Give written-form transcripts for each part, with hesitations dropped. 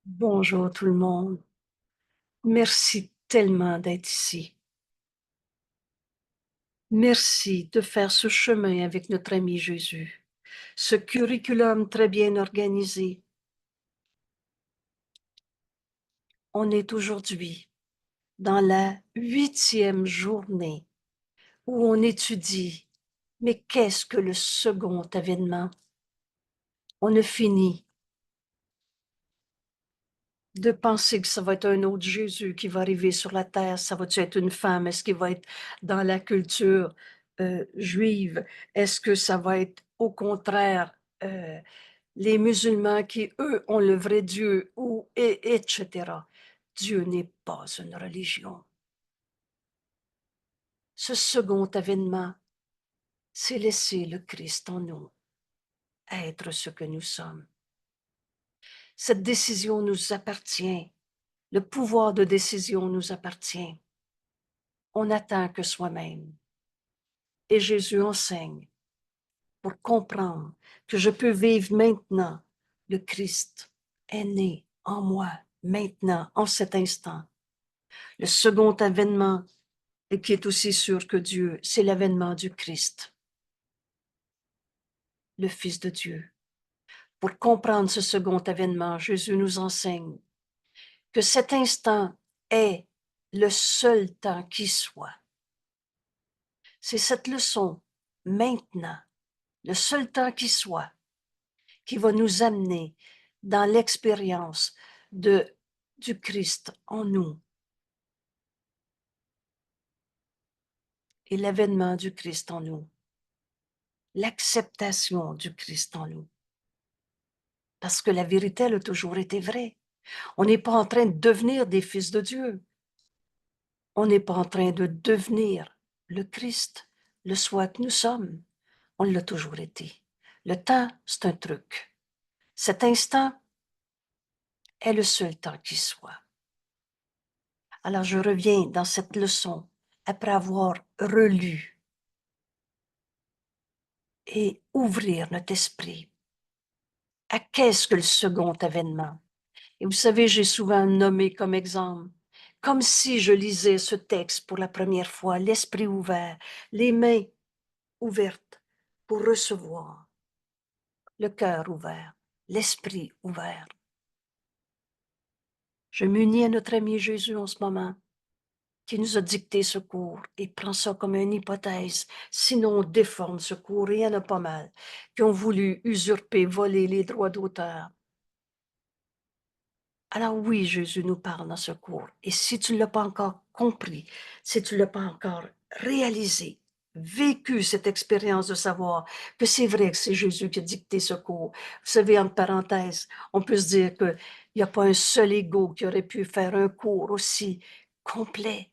Bonjour tout le monde. Merci tellement d'être ici. Merci de faire ce chemin avec notre ami Jésus. Ce curriculum très bien organisé. On est aujourd'hui dans la 8e journée où on étudie. Mais qu'est-ce que le second avènement? On a fini de penser que ça va être un autre Jésus qui va arriver sur la terre. Ça va être une femme? Est-ce qu'il va être dans la culture juive? Est-ce que ça va être au contraire les musulmans qui, eux, ont le vrai Dieu, etc. Dieu n'est pas une religion. Ce second avènement, c'est laisser le Christ en nous, être ce que nous sommes. Cette décision nous appartient. Le pouvoir de décision nous appartient. On n'attend que soi-même. Et Jésus enseigne pour comprendre que je peux vivre maintenant. Le Christ est né en moi, maintenant, en cet instant. Le second avènement, et qui est aussi sûr que Dieu, c'est l'avènement du Christ, le Fils de Dieu. Pour comprendre ce second avènement, Jésus nous enseigne que cet instant est le seul temps qui soit. C'est cette leçon, maintenant, le seul temps qui soit, qui va nous amener dans l'expérience du Christ en nous et l'avènement du Christ en nous, l'acceptation du Christ en nous. Parce que la vérité, elle a toujours été vraie. On n'est pas en train de devenir des fils de Dieu. On n'est pas en train de devenir le Christ, le soi que nous sommes. On l'a toujours été. Le temps, c'est un truc. Cet instant est le seul temps qui soit. Alors je reviens dans cette leçon après avoir relu et ouvrir notre esprit à qu'est-ce que le second avènement. Et vous savez, j'ai souvent nommé comme exemple, comme si je lisais ce texte pour la première fois, l'esprit ouvert, les mains ouvertes pour recevoir, le cœur ouvert, l'esprit ouvert. Je m'unis à notre ami Jésus en ce moment, qui nous a dicté ce cours, et prend ça comme une hypothèse. Sinon, on déforme ce cours, et il y en a pas mal, qui ont voulu usurper, voler les droits d'auteur. Alors oui, Jésus nous parle dans ce cours. Et si tu ne l'as pas encore compris, si tu ne l'as pas encore réalisé, vécu cette expérience de savoir que c'est vrai que c'est Jésus qui a dicté ce cours. Vous savez, entre parenthèses, on peut se dire qu'il n'y a pas un seul ego qui aurait pu faire un cours aussi complet,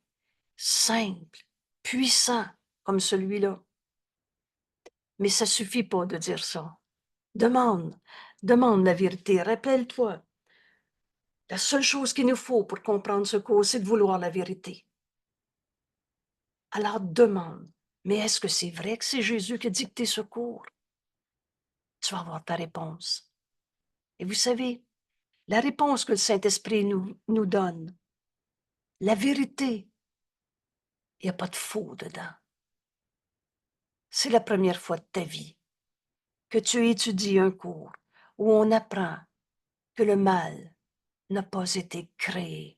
simple, puissant comme celui-là. Mais ça ne suffit pas de dire ça. Demande la vérité. Rappelle-toi, la seule chose qu'il nous faut pour comprendre ce cours, c'est de vouloir la vérité. Alors demande, mais est-ce que c'est vrai que c'est Jésus qui a dicté ce cours? Tu vas avoir ta réponse. Et vous savez, la réponse que le Saint-Esprit nous donne, la vérité, il n'y a pas de faux dedans. C'est la première fois de ta vie que tu étudies un cours où on apprend que le mal n'a pas été créé,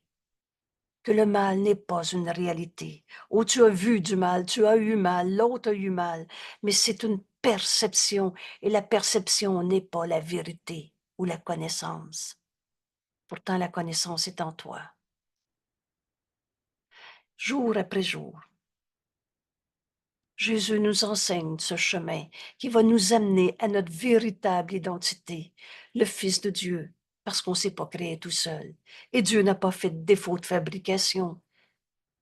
que le mal n'est pas une réalité. Oh, tu as vu du mal, tu as eu mal, l'autre a eu mal, mais c'est une perception, et la perception n'est pas la vérité ou la connaissance. Pourtant, la connaissance est en toi. Jour après jour, Jésus nous enseigne ce chemin qui va nous amener à notre véritable identité, le Fils de Dieu, parce qu'on ne s'est pas créé tout seul. Et Dieu n'a pas fait de défaut de fabrication.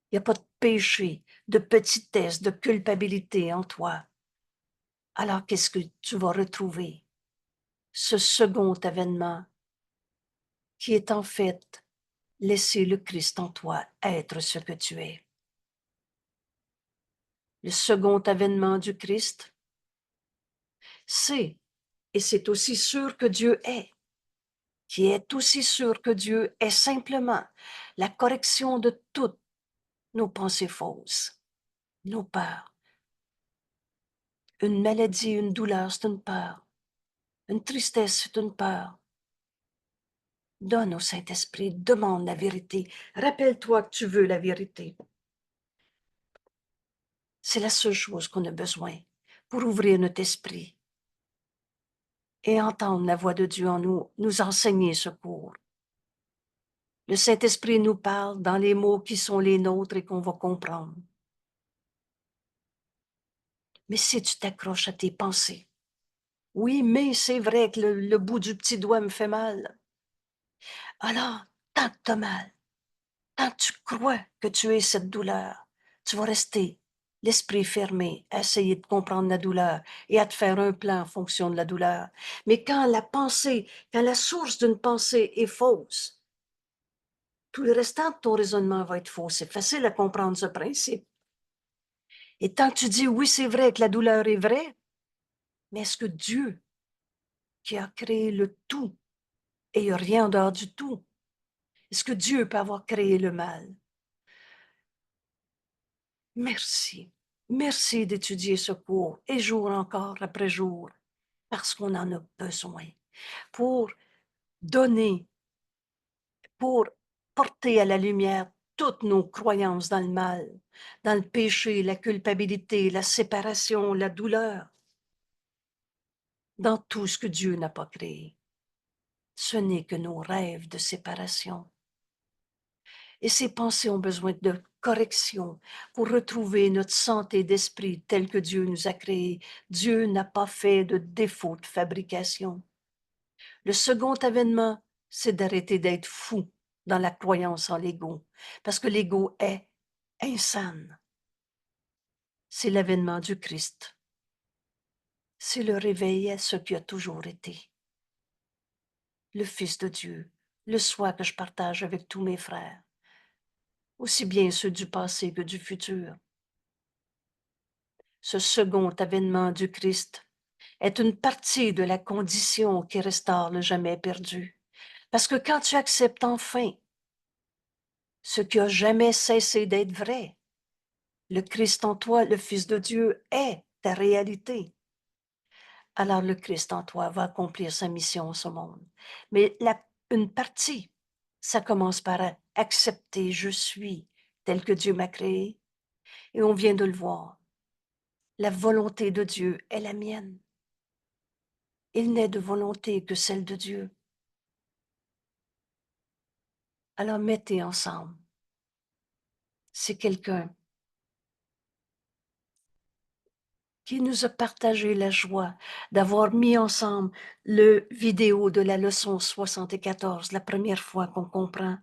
Il n'y a pas de péché, de petitesse, de culpabilité en toi. Alors qu'est-ce que tu vas retrouver? Ce second avènement qui est en fait laisser le Christ en toi être ce que tu es. Le second avènement du Christ, c'est, et c'est aussi sûr que Dieu est, qui est aussi sûr que Dieu, est simplement la correction de toutes nos pensées fausses, nos peurs. Une maladie, une douleur, c'est une peur. Une tristesse, c'est une peur. Donne au Saint-Esprit, demande la vérité. Rappelle-toi que tu veux la vérité. C'est la seule chose qu'on a besoin pour ouvrir notre esprit et entendre la voix de Dieu en nous, nous enseigner ce cours. Le Saint-Esprit nous parle dans les mots qui sont les nôtres et qu'on va comprendre. Mais si tu t'accroches à tes pensées, oui, mais c'est vrai que le bout du petit doigt me fait mal. Alors, tant que t'as mal, tant que tu crois que tu es cette douleur, tu vas rester l'esprit fermé à essayer de comprendre la douleur et à te faire un plan en fonction de la douleur. Mais quand la source d'une pensée est fausse, tout le restant de ton raisonnement va être faux. C'est facile à comprendre ce principe. Et tant que tu dis, oui, c'est vrai que la douleur est vraie, mais est-ce que Dieu, qui a créé le tout, et il n'y a rien en dehors du tout, est-ce que Dieu peut avoir créé le mal? Merci. Merci d'étudier ce cours, et jour encore après jour, parce qu'on en a besoin, pour donner, pour porter à la lumière toutes nos croyances dans le mal, dans le péché, la culpabilité, la séparation, la douleur, dans tout ce que Dieu n'a pas créé. Ce n'est que nos rêves de séparation. Et ces pensées ont besoin de correction pour retrouver notre santé d'esprit telle que Dieu nous a créés. Dieu n'a pas fait de défaut de fabrication. Le second avènement, c'est d'arrêter d'être fou dans la croyance en l'ego, parce que l'ego est insane. C'est l'avènement du Christ. C'est le réveil à ce qui a toujours été. Le Fils de Dieu, le soi que je partage avec tous mes frères, aussi bien ceux du passé que du futur. Ce second avènement du Christ est une partie de la condition qui restaure le jamais perdu. Parce que quand tu acceptes enfin ce qui a jamais cessé d'être vrai, le Christ en toi, le Fils de Dieu, est ta réalité. Alors le Christ en toi va accomplir sa mission en ce monde. Mais une partie, ça commence par accepter, je suis tel que Dieu m'a créé. Et on vient de le voir. La volonté de Dieu est la mienne. Il n'est de volonté que celle de Dieu. Alors mettez ensemble. C'est quelqu'un qui nous a partagé la joie d'avoir mis ensemble le vidéo de la leçon 74, la première fois qu'on comprend.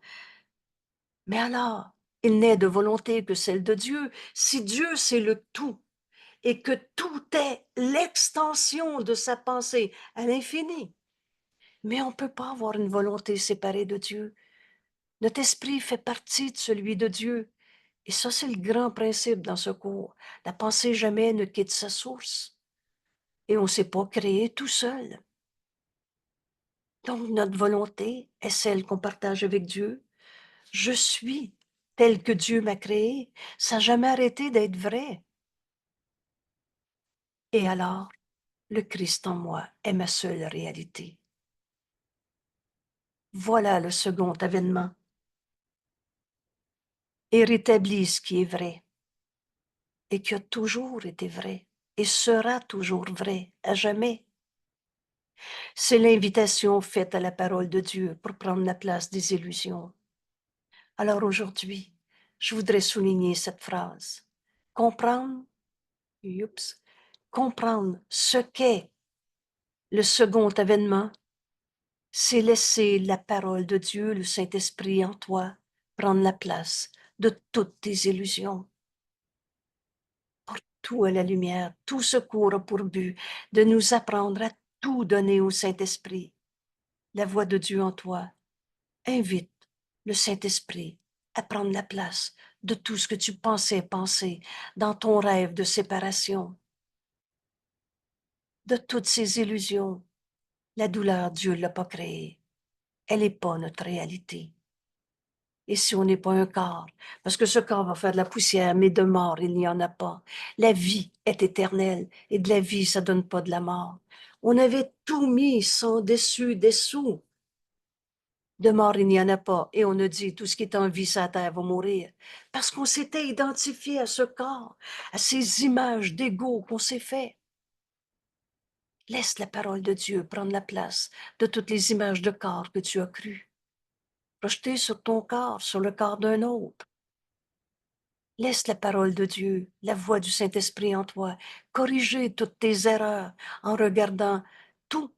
Mais alors, il n'est de volonté que celle de Dieu. Si Dieu, c'est le tout, et que tout est l'extension de sa pensée à l'infini, mais on ne peut pas avoir une volonté séparée de Dieu. Notre esprit fait partie de celui de Dieu. Et ça, c'est le grand principe dans ce cours. La pensée jamais ne quitte sa source. Et on ne s'est pas créé tout seul. Donc, notre volonté est celle qu'on partage avec Dieu. Je suis tel que Dieu m'a créé. Ça n'a jamais arrêté d'être vrai. Et alors, le Christ en moi est ma seule réalité. Voilà le second avènement. Et rétablit ce qui est vrai et qui a toujours été vrai et sera toujours vrai à jamais. C'est l'invitation faite à la parole de Dieu pour prendre la place des illusions. Alors aujourd'hui, je voudrais souligner cette phrase. Comprendre, comprendre ce qu'est le second avènement, c'est laisser la parole de Dieu, le Saint-Esprit en toi, prendre la place de toutes tes illusions. Pour tout à la lumière, tout ce cours a pour but de nous apprendre à tout donner au Saint-Esprit. La voix de Dieu en toi invite le Saint-Esprit à prendre la place de tout ce que tu pensais penser dans ton rêve de séparation, de toutes ces illusions. La douleur, Dieu ne l'a pas créée. elle n'est pas notre réalité. Et si on n'est pas un corps, parce que ce corps va faire de la poussière, mais de mort, il n'y en a pas. La vie est éternelle, et de la vie, ça donne pas de la mort. On avait tout mis sans dessus, dessous. De mort, il n'y en a pas. Et on a dit, tout ce qui est en vie sur la terre va mourir. Parce qu'on s'était identifié à ce corps, à ces images d'ego qu'on s'est fait. Laisse la parole de Dieu prendre la place de toutes les images de corps que tu as crues, projetées sur ton corps, sur le corps d'un autre. Laisse la parole de Dieu, la voix du Saint-Esprit en toi, corriger toutes tes erreurs en regardant tout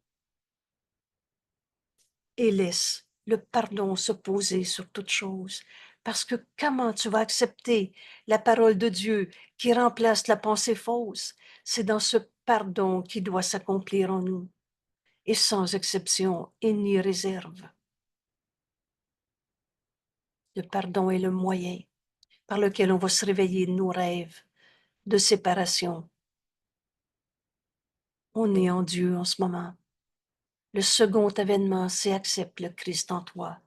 et laisse le pardon se poser sur toute chose. Parce que comment tu vas accepter la parole de Dieu qui remplace la pensée fausse? C'est dans ce pardon qui doit s'accomplir en nous, et sans exception et ni réserve. Le pardon est le moyen par lequel on va se réveiller de nos rêves de séparation. On est en Dieu en ce moment. Le second avènement, c'est accepte le Christ en toi,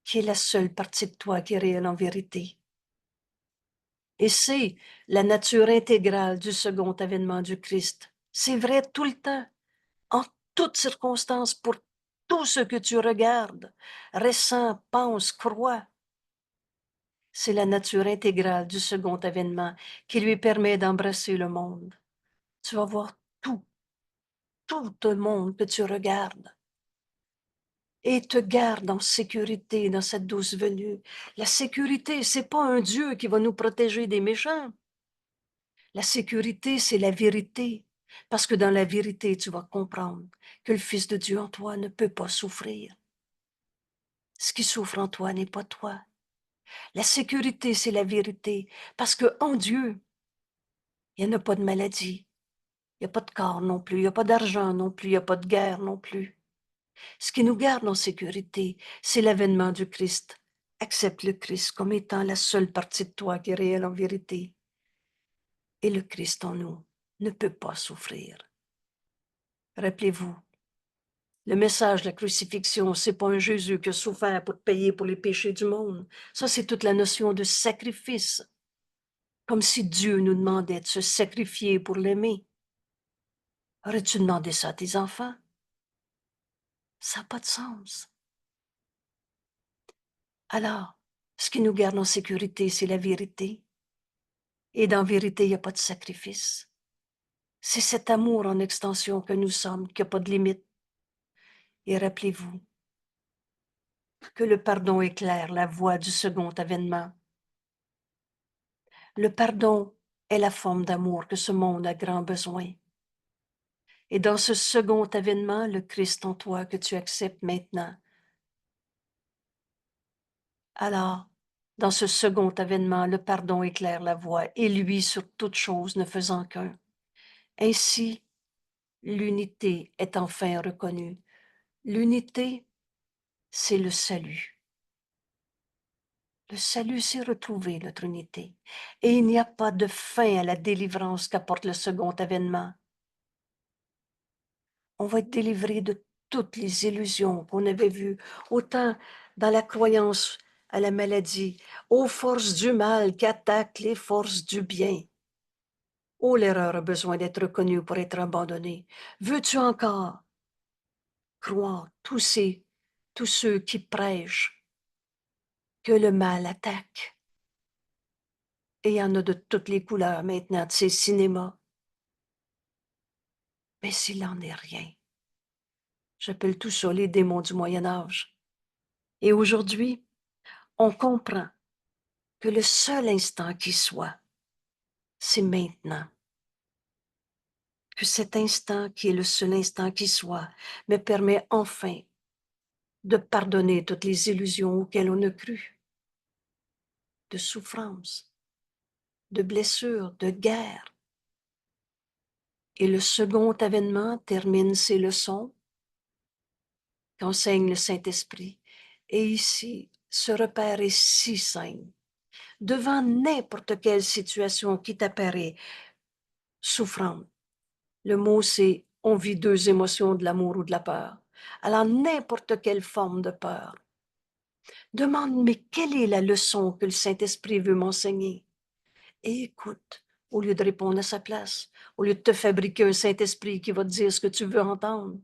qui est la seule partie de toi qui est réelle en vérité. Et c'est la nature intégrale du second avènement du Christ. C'est vrai tout le temps, en toutes circonstances, pour tout ce que tu regardes, ressens, penses, crois. C'est la nature intégrale du second avènement qui lui permet d'embrasser le monde. Tu vas voir tout le monde que tu regardes et te garde en sécurité dans cette douce venue. La sécurité, c'est pas un Dieu qui va nous protéger des méchants. La sécurité, c'est la vérité. Parce que dans la vérité, tu vas comprendre que le Fils de Dieu en toi ne peut pas souffrir. Ce qui souffre en toi n'est pas toi. La sécurité, c'est la vérité. Parce que en Dieu, il n'y a pas de maladie. Il n'y a pas de corps non plus. Il n'y a pas d'argent non plus. Il n'y a pas de guerre non plus. Ce qui nous garde en sécurité, c'est l'avènement du Christ. Accepte le Christ comme étant la seule partie de toi qui est réelle en vérité. Et le Christ en nous ne peut pas souffrir. Rappelez-vous, le message de la crucifixion, c'est pas un Jésus qui a souffert pour payer pour les péchés du monde. Ça, c'est toute la notion de sacrifice. Comme si Dieu nous demandait de se sacrifier pour l'aimer. Aurais-tu demandé ça à tes enfants? Ça n'a pas de sens. Alors, ce qui nous garde en sécurité, c'est la vérité. Et dans vérité, il n'y a pas de sacrifice. C'est cet amour en extension que nous sommes, qui n'a pas de limite. Et rappelez-vous que le pardon éclaire la voie du second avènement. Le pardon est la forme d'amour que ce monde a grand besoin. Et dans ce second avènement, le Christ en toi que tu acceptes maintenant. Alors, dans ce second avènement, le pardon éclaire la voie, et lui sur toute chose ne faisant qu'un. Ainsi, l'unité est enfin reconnue. L'unité, c'est le salut. Le salut, c'est retrouver notre unité. Et il n'y a pas de fin à la délivrance qu'apporte le second avènement. On va être délivré de toutes les illusions qu'on avait vues, autant dans la croyance à la maladie, aux forces du mal qui attaquent les forces du bien. Oh, l'erreur a besoin d'être reconnue pour être abandonnée. Veux-tu encore croire tous ceux qui prêchent que le mal attaque? Et il y en a de toutes les couleurs maintenant, de ces cinémas. Mais s'il n'en est rien, j'appelle tout ça les démons du Moyen Âge. Et aujourd'hui, on comprend que le seul instant qui soit, c'est maintenant. Que cet instant qui est le seul instant qui soit, me permet enfin de pardonner toutes les illusions auxquelles on a cru, de souffrance, de blessures, de guerre. Et le second avènement termine ses leçons qu'enseigne le Saint-Esprit. Et ici, ce repère est si simple. Devant n'importe quelle situation qui t'apparaît souffrante, le mot c'est on vit deux émotions, de l'amour ou de la peur. Alors, n'importe quelle forme de peur, demande, mais quelle est la leçon que le Saint-Esprit veut m'enseigner? Et écoute, au lieu de répondre à sa place, au lieu de te fabriquer un Saint-Esprit qui va te dire ce que tu veux entendre.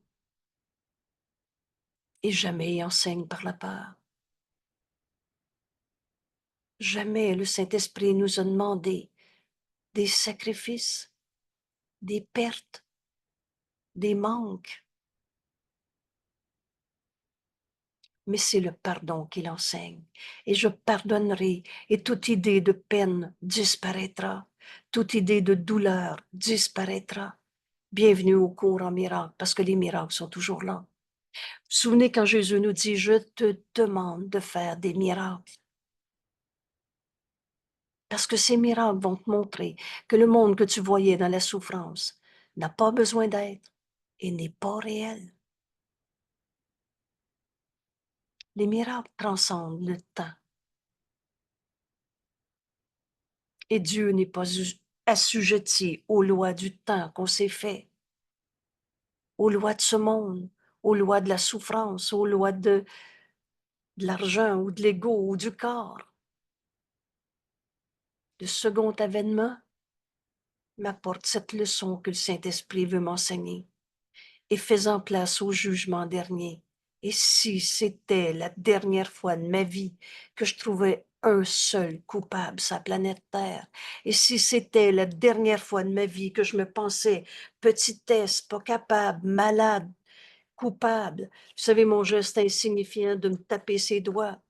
Et jamais il enseigne par la peur. Jamais le Saint-Esprit nous a demandé des sacrifices, des pertes, des manques. Mais c'est le pardon qu'il enseigne. Et je pardonnerai, et toute idée de peine disparaîtra, toute idée de douleur disparaîtra. Bienvenue au cours en miracle, parce que les miracles sont toujours là. Vous vous souvenez quand Jésus nous dit, je te demande de faire des miracles. Parce que ces miracles vont te montrer que le monde que tu voyais dans la souffrance n'a pas besoin d'être et n'est pas réel. Les miracles transcendent le temps. Et Dieu n'est pas assujetti aux lois du temps qu'on s'est fait, aux lois de ce monde, aux lois de la souffrance, aux lois de l'argent ou de l'ego ou du corps. Le second avènement m'apporte cette leçon que le Saint-Esprit veut m'enseigner et faisant place au jugement dernier. Et si c'était la dernière fois de ma vie que je trouvais un seul coupable sur la planète Terre, et si c'était la dernière fois de ma vie que je me pensais petitesse, pas capable, malade, coupable, vous savez, mon geste insignifiant de me taper ses doigts,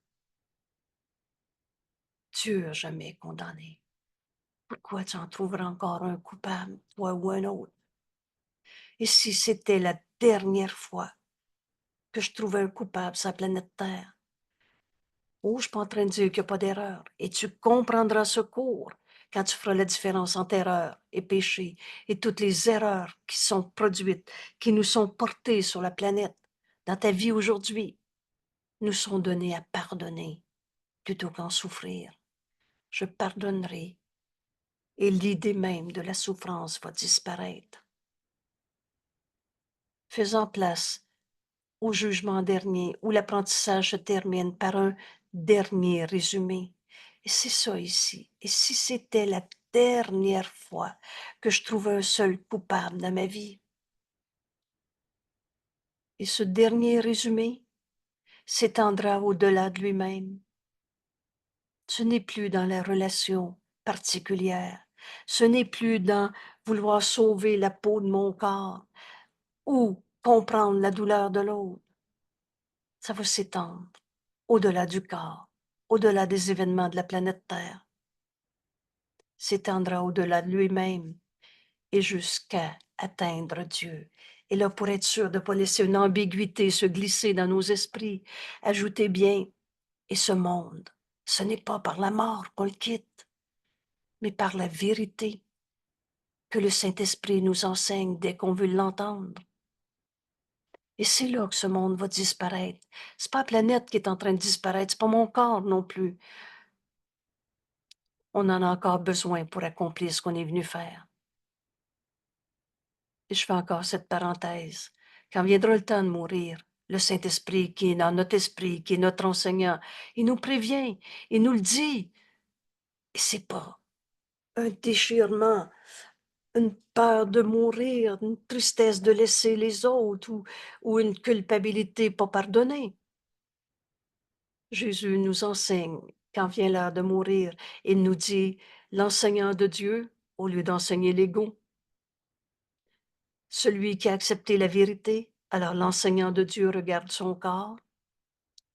Dieu n'a jamais condamné. Pourquoi tu en trouveras encore un coupable, toi ou un autre? Et si c'était la dernière fois que je trouvais un coupable sur la planète Terre? Oh, je ne suis pas en train de dire qu'il n'y a pas d'erreur. Et tu comprendras ce cours quand tu feras la différence entre erreur et péché et toutes les erreurs qui sont produites, qui nous sont portées sur la planète. Dans ta vie aujourd'hui, nous sont données à pardonner plutôt qu'en souffrir. Je pardonnerai et l'idée même de la souffrance va disparaître. Faisant place au jugement dernier où l'apprentissage se termine par un dernier résumé. Et c'est ça ici. Et si c'était la dernière fois que je trouvais un seul coupable dans ma vie? Et ce dernier résumé s'étendra au-delà de lui-même. Ce n'est plus dans la relation particulière. Ce n'est plus dans vouloir sauver la peau de mon corps ou comprendre la douleur de l'autre. Ça va s'étendre au-delà du corps, au-delà des événements de la planète Terre, s'étendra au-delà de lui-même et jusqu'à atteindre Dieu. Et là, pour être sûr de ne pas laisser une ambiguïté se glisser dans nos esprits, ajoutez bien, et ce monde, ce n'est pas par la mort qu'on le quitte, mais par la vérité que le Saint-Esprit nous enseigne dès qu'on veut l'entendre. Et c'est là que ce monde va disparaître. C'est pas la planète qui est en train de disparaître, c'est pas mon corps non plus. On en a encore besoin pour accomplir ce qu'on est venu faire. Et je fais encore cette parenthèse. Quand viendra le temps de mourir, le Saint-Esprit qui est dans notre esprit, qui est notre enseignant, il nous prévient, il nous le dit. Et c'est pas un déchirement, une peur de mourir, une tristesse de laisser les autres ou une culpabilité pas pardonnée. Jésus nous enseigne, quand vient l'heure de mourir, il nous dit, l'enseignant de Dieu, au lieu d'enseigner l'ego, celui qui a accepté la vérité, alors l'enseignant de Dieu regarde son corps,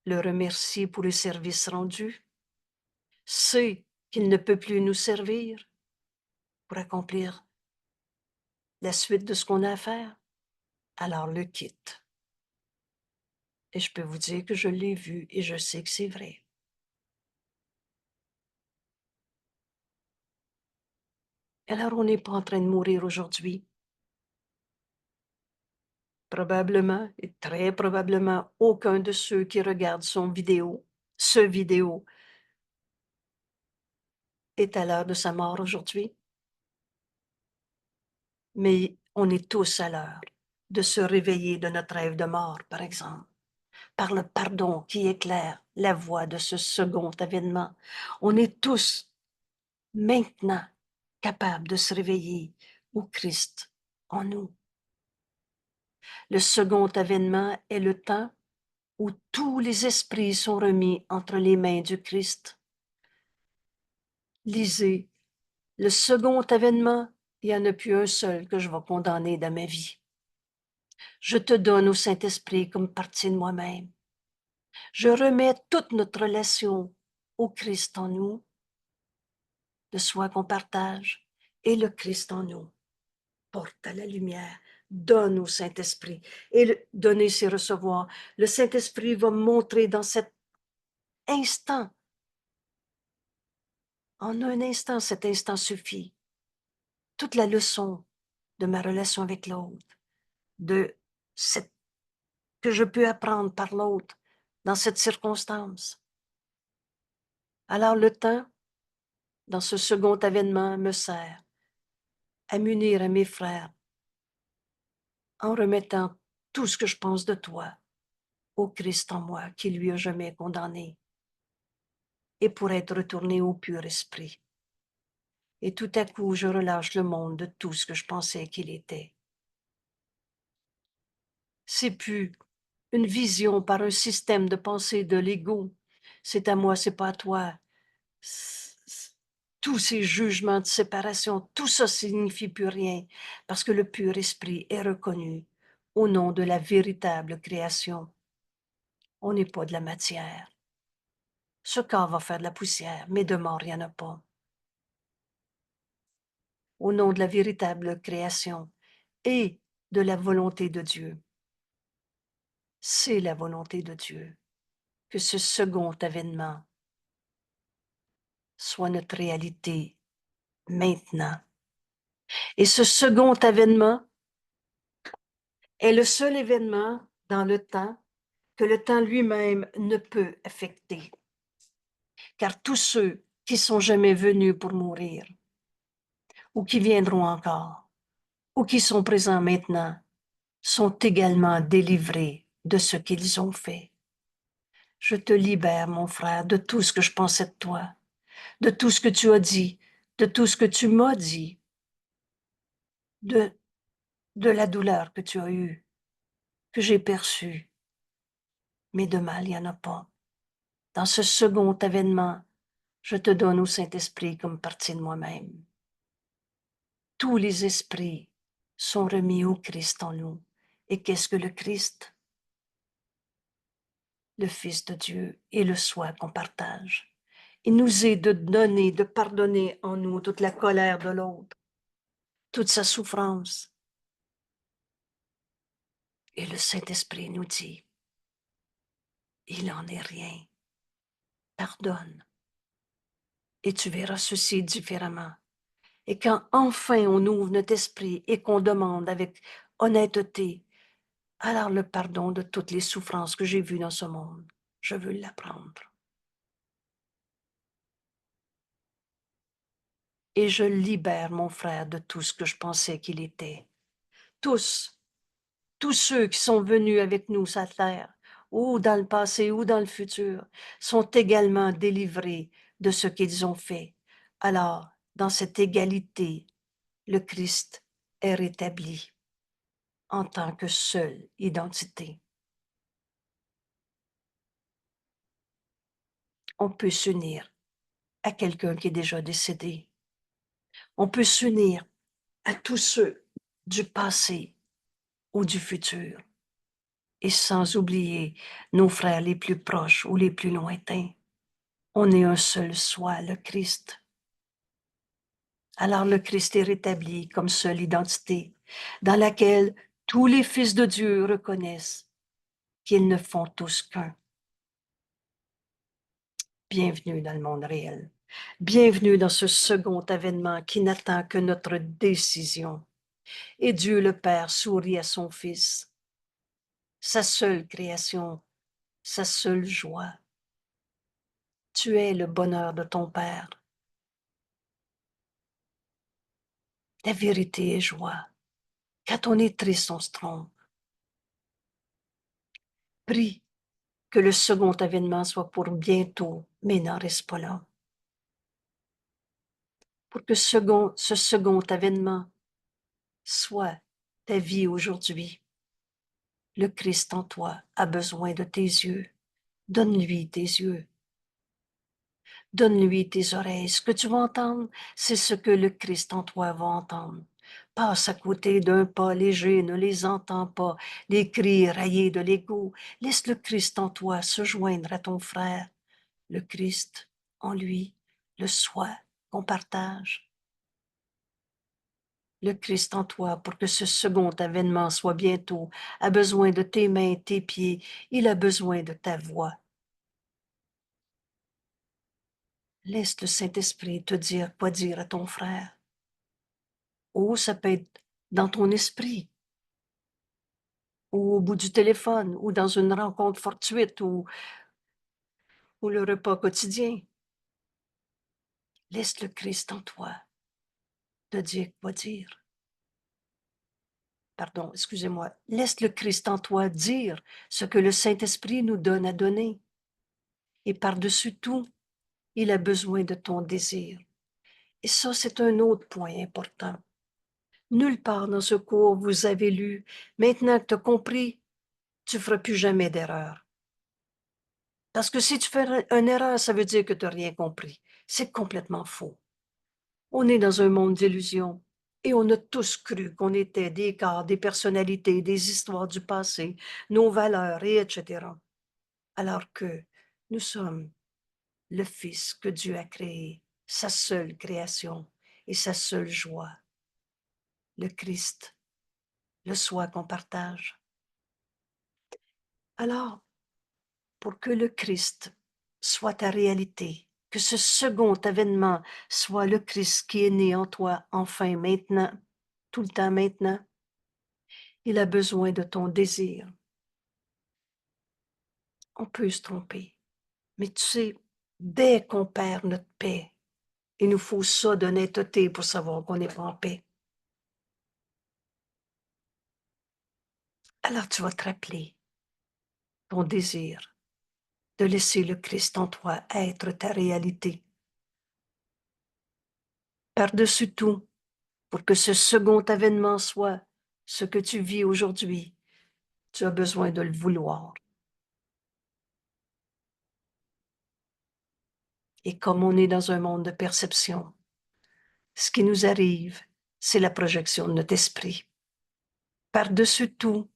le remercie pour les services rendus, sait qu'il ne peut plus nous servir pour accomplir la suite de ce qu'on a à faire, alors le quitte. Et je peux vous dire que je l'ai vu et je sais que c'est vrai. Alors on n'est pas en train de mourir aujourd'hui. Probablement, et très probablement, aucun de ceux qui regardent ce vidéo, est à l'heure de sa mort aujourd'hui. Mais on est tous à l'heure de se réveiller de notre rêve de mort, par exemple, par le pardon qui éclaire la voie de ce second avènement. On est tous maintenant capables de se réveiller au Christ en nous. Le second avènement est le temps où tous les esprits sont remis entre les mains du Christ. Lisez, le second avènement, il n'y en a plus un seul que je vais condamner dans ma vie. Je te donne au Saint-Esprit comme partie de moi-même. Je remets toute notre relation au Christ en nous, le soi qu'on partage, et le Christ en nous. Porte à la lumière, donne au Saint-Esprit. Et donner, c'est recevoir. Le Saint-Esprit va me montrer dans cet instant, en un instant, cet instant suffit, toute la leçon de ma relation avec l'autre, de cette, que je peux apprendre par l'autre dans cette circonstance. Alors le temps, dans ce second avènement, me sert à m'unir à mes frères en remettant tout ce que je pense de toi au Christ en moi qui lui a jamais condamné et pour être retourné au pur esprit. Et tout à coup, je relâche le monde de tout ce que je pensais qu'il était. C'est plus une vision par un système de pensée de l'ego. C'est à moi, c'est pas à toi. Tous ces jugements de séparation, tout ça signifie plus rien parce que le pur esprit est reconnu au nom de la véritable création. On n'est pas de la matière. Ce corps va faire de la poussière, mais de mort, il n'y en a pas. Au nom de la véritable création et de la volonté de Dieu. C'est la volonté de Dieu que ce second avènement soit notre réalité maintenant. Et ce second avènement est le seul événement dans le temps que le temps lui-même ne peut affecter. Car tous ceux qui sont jamais venus pour mourir, ou qui viendront encore, ou qui sont présents maintenant, sont également délivrés de ce qu'ils ont fait. Je te libère, mon frère, de tout ce que je pensais de toi, de tout ce que tu as dit, de tout ce que tu m'as dit, de la douleur que tu as eue, que j'ai perçue. Mais de mal, il n'y en a pas. Dans ce second avènement, je te donne au Saint-Esprit comme partie de moi-même. Tous les esprits sont remis au Christ en nous. Et qu'est-ce que le Christ? Le Fils de Dieu et le soi qu'on partage. Il nous est de donner, de pardonner en nous toute la colère de l'autre, toute sa souffrance. Et le Saint-Esprit nous dit, il n'en est rien. Pardonne. Et tu verras ceci différemment. Et quand enfin on ouvre notre esprit et qu'on demande avec honnêteté, alors le pardon de toutes les souffrances que j'ai vues dans ce monde, je veux l'apprendre. Et je libère mon frère de tout ce que je pensais qu'il était. Tous ceux qui sont venus avec nous sur la terre, ou dans le passé ou dans le futur, sont également délivrés de ce qu'ils ont fait. Alors, dans cette égalité, le Christ est rétabli en tant que seule identité. On peut s'unir à quelqu'un qui est déjà décédé. On peut s'unir à tous ceux du passé ou du futur. Et sans oublier nos frères les plus proches ou les plus lointains. On est un seul soi, le Christ. Alors le Christ est rétabli comme seule identité, dans laquelle tous les fils de Dieu reconnaissent qu'ils ne font tous qu'un. Bienvenue dans le monde réel. Bienvenue dans ce second avènement qui n'attend que notre décision. Et Dieu le Père sourit à son Fils, sa seule création, sa seule joie. Tu es le bonheur de ton Père. La vérité est joie. Quand on est triste, on se trompe. Prie que le second avènement soit pour bientôt, mais n'en reste pas là. Pour que ce second avènement soit ta vie aujourd'hui. Le Christ en toi a besoin de tes yeux. Donne-lui tes yeux. Donne-lui tes oreilles. Ce que tu vas entendre, c'est ce que le Christ en toi va entendre. Passe à côté d'un pas léger, ne les entends pas, les cris raillés de l'ego. Laisse le Christ en toi se joindre à ton frère. Le Christ en lui, le soi qu'on partage. Le Christ en toi, pour que ce second avènement soit bientôt, a besoin de tes mains, tes pieds, il a besoin de ta voix. Laisse le Saint-Esprit te dire quoi dire à ton frère. Ou ça peut être dans ton esprit, ou au bout du téléphone, ou dans une rencontre fortuite, ou le repas quotidien. Laisse le Christ en toi te dire quoi dire. Pardon, excusez-moi. Laisse le Christ en toi dire ce que le Saint-Esprit nous donne à donner. Et par-dessus tout, il a besoin de ton désir. Et ça, c'est un autre point important. Nulle part dans ce cours, vous avez lu, maintenant que tu as compris, tu ne feras plus jamais d'erreur. Parce que si tu fais une erreur, ça veut dire que tu n'as rien compris. C'est complètement faux. On est dans un monde d'illusions et on a tous cru qu'on était des cas, des personnalités, des histoires du passé, nos valeurs, et etc. Alors que nous sommes le Fils que Dieu a créé, sa seule création et sa seule joie, le Christ, le soi qu'on partage. Alors, pour que le Christ soit ta réalité, que ce second avènement soit le Christ qui est né en toi enfin maintenant, tout le temps maintenant, il a besoin de ton désir. On peut se tromper, mais tu sais, dès qu'on perd notre paix, il nous faut ça d'honnêteté pour savoir qu'on n'est pas en paix. Alors tu vas te rappeler ton désir de laisser le Christ en toi être ta réalité. Par-dessus tout, pour que ce second avènement soit ce que tu vis aujourd'hui, tu as besoin de le vouloir. Et comme on est dans un monde de perception, ce qui nous arrive, c'est la projection de notre esprit. Par-dessus tout,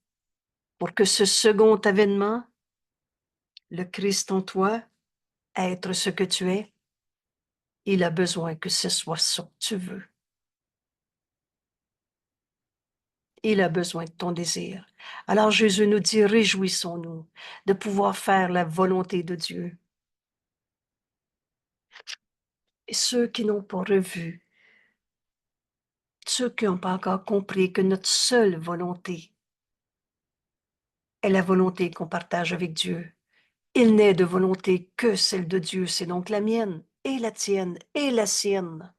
pour que ce second avènement, le Christ en toi, être ce que tu es, il a besoin que ce soit ça que tu veux. Il a besoin de ton désir. Alors Jésus nous dit, réjouissons-nous de pouvoir faire la volonté de Dieu. Et ceux qui n'ont pas revu, ceux qui n'ont pas encore compris que notre seule volonté est la volonté qu'on partage avec Dieu. Il n'est de volonté que celle de Dieu, c'est donc la mienne et la tienne et la sienne.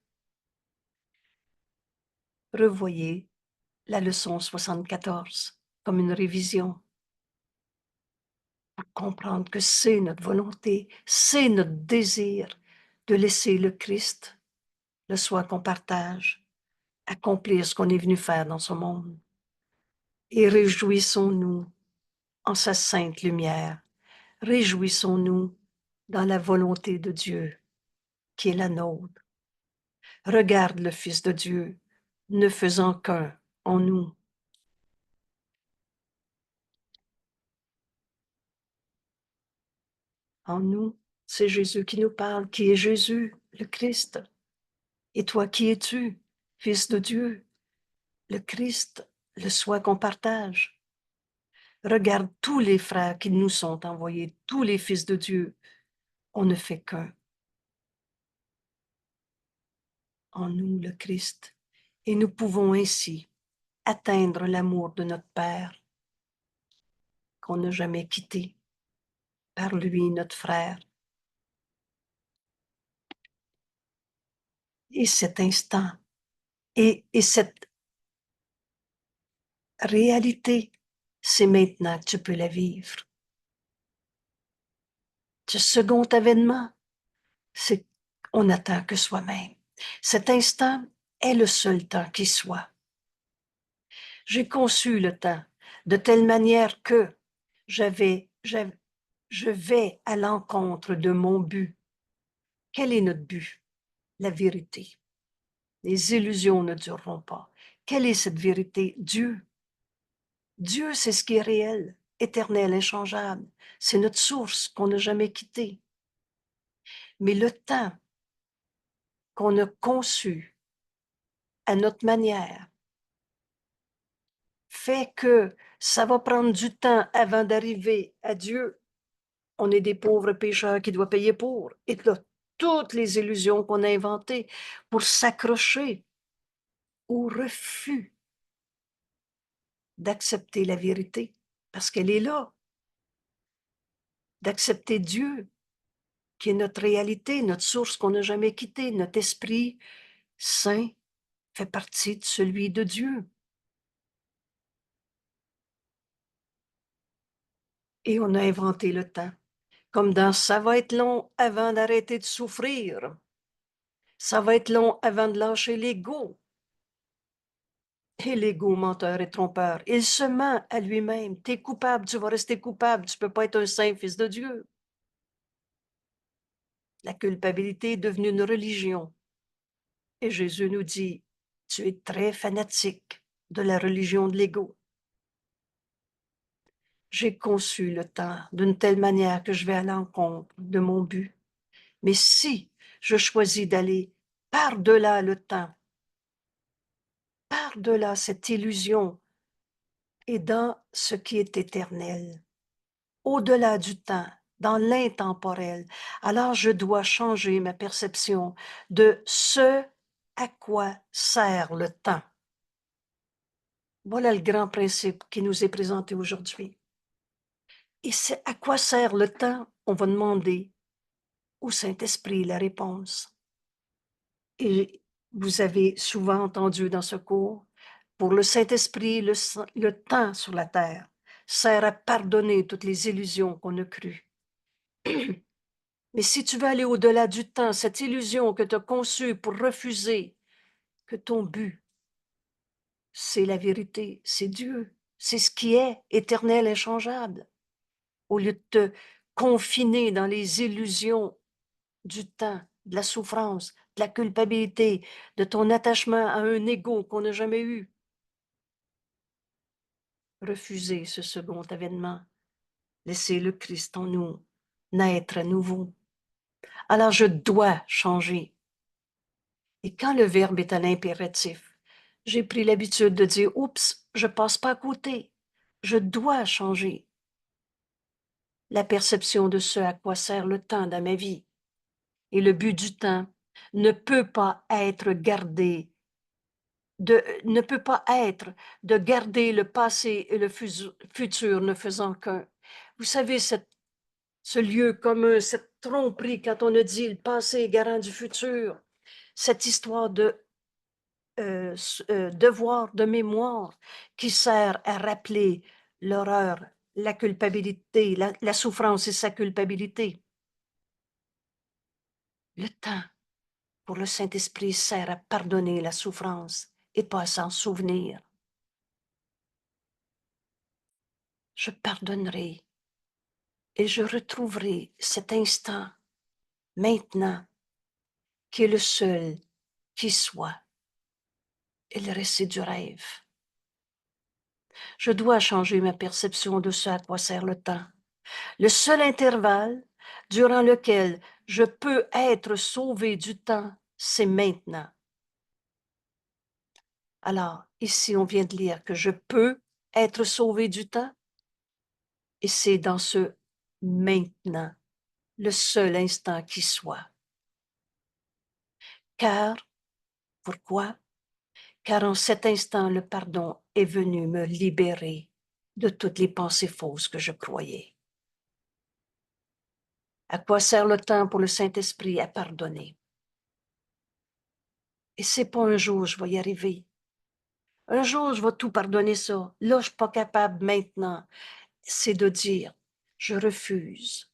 Revoyez la leçon 74 comme une révision pour comprendre que c'est notre volonté, c'est notre désir de laisser le Christ, le soi qu'on partage, accomplir ce qu'on est venu faire dans ce monde. Et réjouissons-nous en sa sainte lumière. Réjouissons-nous dans la volonté de Dieu qui est la nôtre. Regarde le Fils de Dieu, ne faisant qu'un en nous. En nous, c'est Jésus qui nous parle, qui est Jésus, le Christ. Et toi, qui es-tu, Fils de Dieu, le Christ, le soi qu'on partage? Regarde tous les frères qui nous sont envoyés, tous les fils de Dieu. On ne fait qu'un. En nous, le Christ. Et nous pouvons ainsi atteindre l'amour de notre Père, qu'on n'a jamais quitté, par lui, notre frère. Et cet instant, et cette réalité, c'est maintenant que tu peux la vivre. Ce second avènement, c'est on n'attend que soi-même. Cet instant est le seul temps qui soit. J'ai conçu le temps de telle manière que je vais à l'encontre de mon but. Quel est notre but? La vérité. Les illusions ne dureront pas. Quelle est cette vérité? Dieu. Dieu, c'est ce qui est réel, éternel, inchangeable. C'est notre source qu'on n'a jamais quittée. Mais le temps qu'on a conçu à notre manière fait que ça va prendre du temps avant d'arriver à Dieu. On est des pauvres pécheurs qui doivent payer pour. Et là, toutes les illusions qu'on a inventées pour s'accrocher au refus d'accepter la vérité, parce qu'elle est là, d'accepter Dieu, qui est notre réalité, notre source qu'on n'a jamais quittée, notre esprit saint fait partie de celui de Dieu. Et on a inventé le temps, comme dans ça va être long avant d'arrêter de souffrir, ça va être long avant de lâcher l'ego. Et l'ego menteur et trompeur, il se ment à lui-même. T'es coupable, tu vas rester coupable, tu peux pas être un saint fils de Dieu. La culpabilité est devenue une religion. Et Jésus nous dit, tu es très fanatique de la religion de l'ego. J'ai conçu le temps d'une telle manière que je vais à l'encontre de mon but. Mais si je choisis d'aller par-delà le temps, par-delà cette illusion et dans ce qui est éternel, au-delà du temps, dans l'intemporel, alors je dois changer ma perception de ce à quoi sert le temps. Voilà le grand principe qui nous est présenté aujourd'hui. Et c'est à quoi sert le temps? On va demander au Saint-Esprit la réponse. Et vous avez souvent entendu dans ce cours, pour le Saint-Esprit, le temps sur la terre sert à pardonner toutes les illusions qu'on a crues. Mais si tu veux aller au-delà du temps, cette illusion que tu as conçue pour refuser que ton but, c'est la vérité, c'est Dieu, c'est ce qui est éternel, inchangeable, au lieu de te confiner dans les illusions du temps, de la souffrance, de la culpabilité, de ton attachement à un ego qu'on n'a jamais eu. Refuser ce second avènement, laisser le Christ en nous naître à nouveau. Alors je dois changer. Et quand le verbe est à l'impératif, j'ai pris l'habitude de dire, oups, je passe pas à côté. Je dois changer la perception de ce à quoi sert le temps dans ma vie. Et le but du temps ne peut pas être ne peut pas être de garder le passé et le futur ne faisant qu'un. Vous savez, ce lieu commun, cette tromperie quand on a dit le passé est garant du futur, cette histoire de devoir de mémoire qui sert à rappeler l'horreur, la culpabilité, la souffrance et sa culpabilité. Le temps pour le Saint-Esprit sert à pardonner la souffrance et pas à s'en souvenir. Je pardonnerai et je retrouverai cet instant, maintenant, qui est le seul qui soit. Et le reste, c'est du rêve. Je dois changer ma perception de ce à quoi sert le temps. Le seul intervalle durant lequel je peux être sauvé du temps, c'est maintenant. Alors, ici, on vient de lire que je peux être sauvé du temps, et c'est dans ce maintenant, le seul instant qui soit. Car, pourquoi? Car en cet instant, le pardon est venu me libérer de toutes les pensées fausses que je croyais. À quoi sert le temps pour le Saint-Esprit? À pardonner. Et c'est pas un jour je vais y arriver. Un jour, je vais tout pardonner ça. Là, je suis pas capable maintenant. C'est de dire, je refuse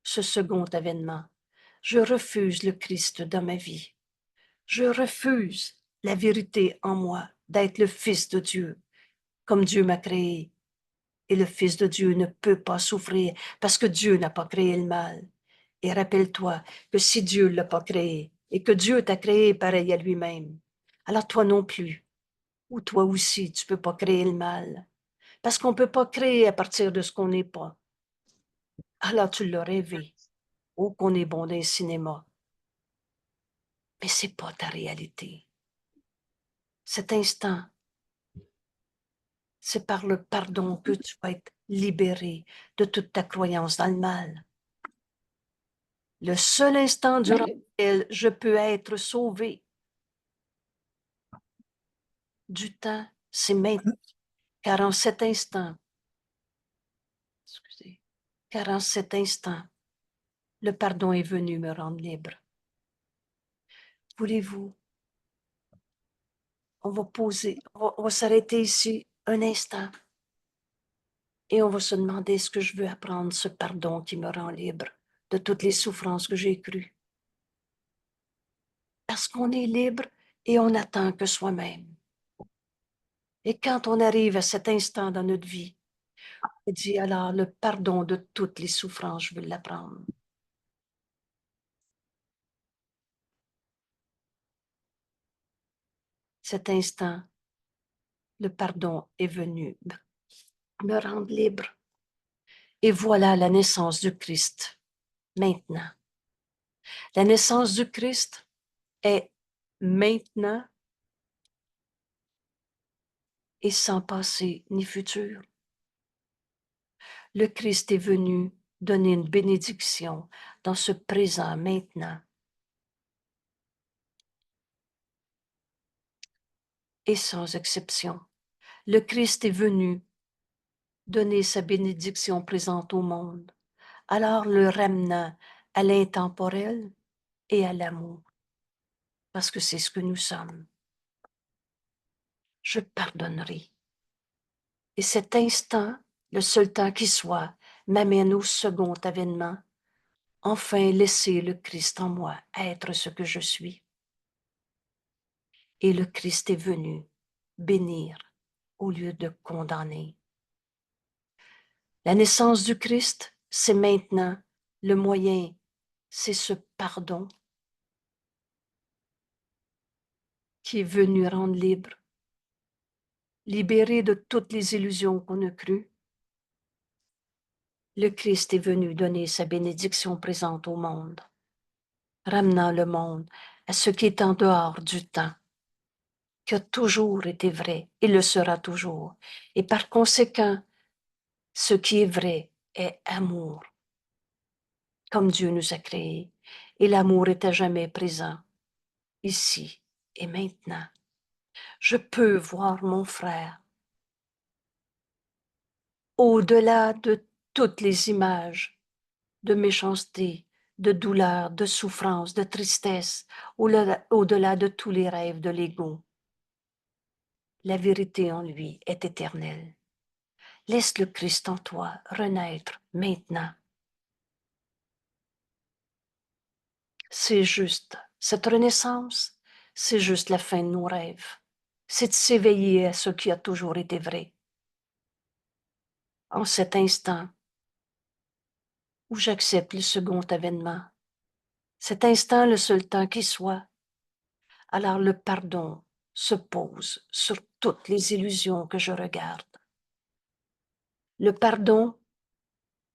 ce second avènement. Je refuse le Christ dans ma vie. Je refuse la vérité en moi d'être le Fils de Dieu, comme Dieu m'a créé. Et le Fils de Dieu ne peut pas souffrir parce que Dieu n'a pas créé le mal. Et rappelle-toi que si Dieu ne l'a pas créé et que Dieu t'a créé pareil à lui-même, alors toi non plus, ou toi aussi, tu ne peux pas créer le mal. Parce qu'on ne peut pas créer à partir de ce qu'on n'est pas. Alors tu l'as rêvé. Oh, qu'on est bon dans le cinéma. Mais ce n'est pas ta réalité. Cet instant, c'est par le pardon que tu vas être libéré de toute ta croyance dans le mal. Le seul instant durant lequel je peux être sauvé du temps, c'est maintenant. Car en cet instant, excusez, car en cet instant, le pardon est venu me rendre libre. Voulez-vous, on va s'arrêter ici un instant et on va se demander est-ce que je veux apprendre ce pardon qui me rend libre de toutes les souffrances que j'ai crues. Parce qu'on est libre et on n'attend que soi-même. Et quand on arrive à cet instant dans notre vie, on dit alors le pardon de toutes les souffrances, je veux l'apprendre. Cet instant, le pardon est venu me rendre libre. Et voilà la naissance du Christ maintenant. La naissance du Christ est maintenant et sans passé ni futur. Le Christ est venu donner une bénédiction dans ce présent maintenant. Et sans exception, le Christ est venu donner sa bénédiction présente au monde, alors le ramenant à l'intemporel et à l'amour, parce que c'est ce que nous sommes. Je pardonnerai. Et cet instant, le seul temps qui soit, m'amène au second avènement. Enfin, laisser le Christ en moi être ce que je suis. Et le Christ est venu bénir au lieu de condamner. La naissance du Christ, c'est maintenant le moyen, c'est ce pardon qui est venu rendre libre, libéré de toutes les illusions qu'on a crues. Le Christ est venu donner sa bénédiction présente au monde, ramenant le monde à ce qui est en dehors du temps, qui a toujours été vrai et le sera toujours. Et par conséquent, ce qui est vrai est amour, comme Dieu nous a créés. Et l'amour est à jamais présent, ici et maintenant. Je peux voir mon frère au-delà de toutes les images de méchanceté, de douleur, de souffrance, de tristesse, au-delà de tous les rêves de l'ego. La vérité en lui est éternelle. Laisse le Christ en toi renaître maintenant. C'est juste, cette renaissance, c'est juste la fin de nos rêves. C'est de s'éveiller à ce qui a toujours été vrai. En cet instant où j'accepte le second avènement, cet instant, le seul temps qui soit, alors le pardon se pose sur toutes les illusions que je regarde. Le pardon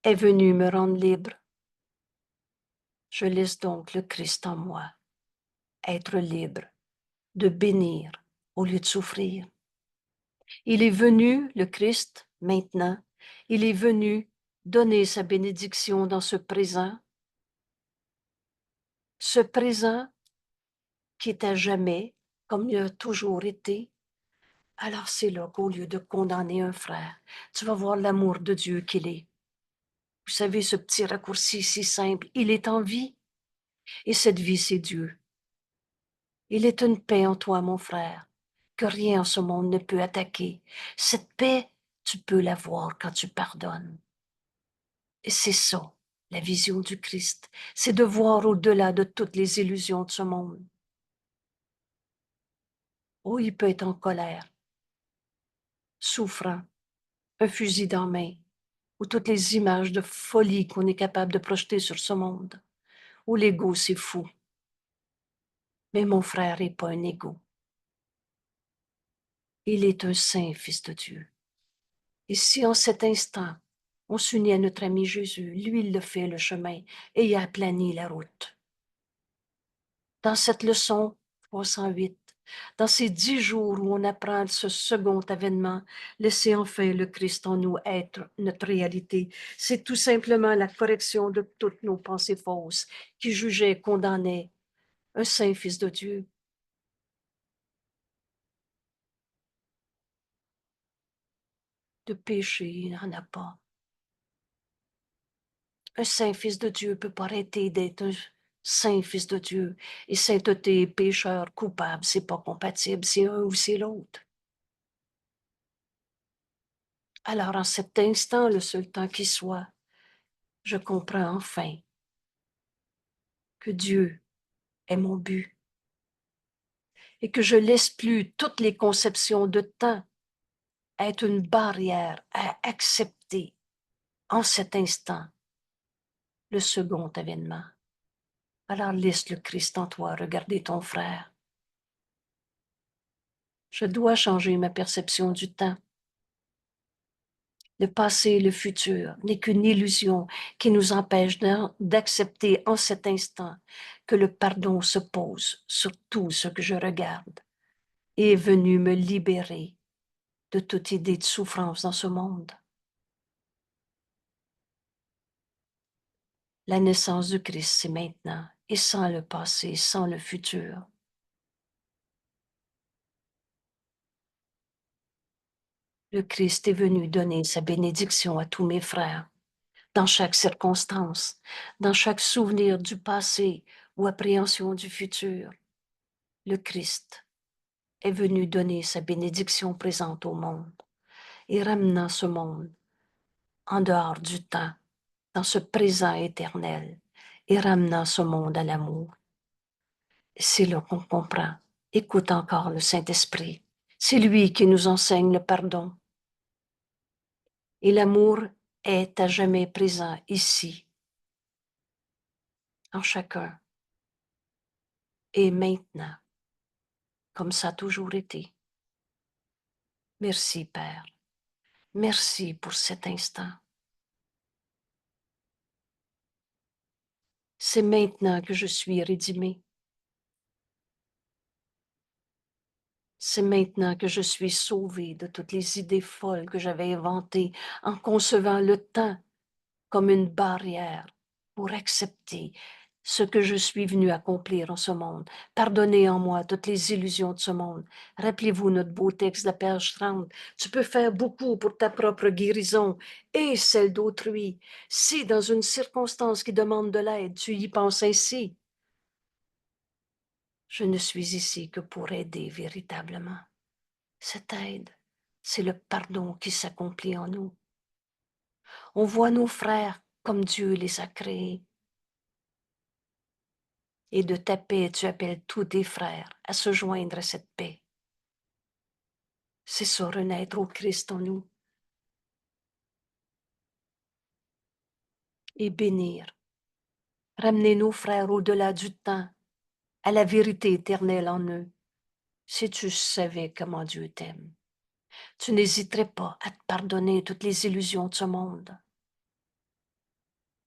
est venu me rendre libre. Je laisse donc le Christ en moi être libre de bénir au lieu de souffrir. Il est venu, le Christ, maintenant, il est venu donner sa bénédiction dans ce présent qui est à jamais, comme il a toujours été. Alors c'est là qu'au lieu de condamner un frère, tu vas voir l'amour de Dieu qu'il est. Vous savez, ce petit raccourci si simple, il est en vie, et cette vie, c'est Dieu. Il est une paix en toi, mon frère, que rien en ce monde ne peut attaquer. Cette paix, tu peux l'avoir quand tu pardonnes. Et c'est ça, La vision du Christ, c'est de voir au-delà de toutes les illusions de ce monde. Oh, il peut être en colère, souffrant, un fusil dans la main, ou toutes les images de folie qu'on est capable de projeter sur ce monde, où l'ego, c'est fou. Mais mon frère n'est pas un ego. Il est un saint fils de Dieu. Et si en cet instant, on s'unit à notre ami Jésus, lui, il le fait le chemin et il a aplani la route. Dans cette leçon 308, dans ces 10 jours où on apprend ce second avènement, laissez enfin le Christ en nous être notre réalité. C'est tout simplement la correction de toutes nos pensées fausses qui jugeaient et condamnaient un saint fils de Dieu. De péché, il n'en a pas. Un saint fils de Dieu ne peut pas arrêter d'être un saint fils de Dieu. Et sainteté, pécheur, coupable, c'est pas compatible, c'est un ou c'est l'autre. Alors, en cet instant, le seul temps qui soit, je comprends enfin que Dieu est mon but et que je laisse plus toutes les conceptions de temps être une barrière à accepter en cet instant le second avènement. Alors laisse le Christ en toi regarder ton frère. Je dois changer ma perception du temps. Le passé et le futur n'est qu'une illusion qui nous empêche d'accepter en cet instant que le pardon se pose sur tout ce que je regarde et est venu me libérer de toute idée de souffrance dans ce monde. La naissance du Christ, c'est maintenant, et sans le passé, sans le futur. Le Christ est venu donner sa bénédiction à tous mes frères, dans chaque circonstance, dans chaque souvenir du passé ou appréhension du futur. Le Christ est venu donner sa bénédiction présente au monde et ramenant ce monde en dehors du temps, dans ce présent éternel, et ramenant ce monde à l'amour. C'est là qu'on comprend. Écoute encore le Saint-Esprit. C'est lui qui nous enseigne le pardon. Et l'amour est à jamais présent ici, en chacun, et maintenant, comme ça a toujours été. Merci, Père. Merci pour cet instant. C'est maintenant que je suis rédimé. C'est maintenant que je suis sauvé de toutes les idées folles que j'avais inventées en concevant le temps comme une barrière pour accepter ce que je suis venu accomplir en ce monde. Pardonnez en moi toutes les illusions de ce monde. Rappelez-vous notre beau texte de la page 30. Tu peux faire beaucoup pour ta propre guérison et celle d'autrui. Si dans une circonstance qui demande de l'aide, tu y penses ainsi, je ne suis ici que pour aider véritablement. Cette aide, c'est le pardon qui s'accomplit en nous. On voit nos frères comme Dieu les a créés. Et de ta paix, tu appelles tous tes frères à se joindre à cette paix. C'est ça, renaître au Christ en nous. Et bénir. Ramener nos frères au-delà du temps, à la vérité éternelle en eux. Si tu savais comment Dieu t'aime, tu n'hésiterais pas à te pardonner toutes les illusions de ce monde.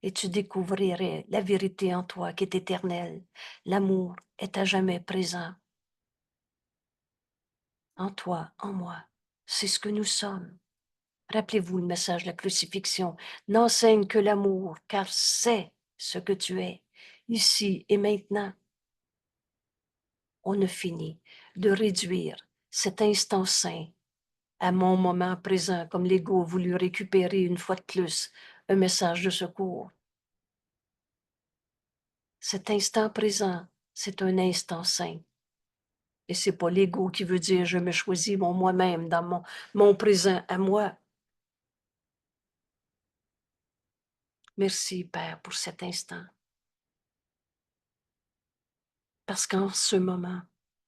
Et tu découvrirais la vérité en toi qui est éternelle. L'amour est à jamais présent. En toi, en moi. C'est ce que nous sommes. Rappelez-vous le message de la crucifixion. N'enseigne que l'amour, car c'est ce que tu es, ici et maintenant. On ne finit de réduire cet instant saint à mon moment présent, comme l'ego a voulu récupérer une fois de plus un message de secours. Cet instant présent, c'est un instant saint. Et c'est pas l'ego qui veut dire je me choisis moi-même dans mon présent à moi. Merci, Père, pour cet instant. Parce qu'en ce moment,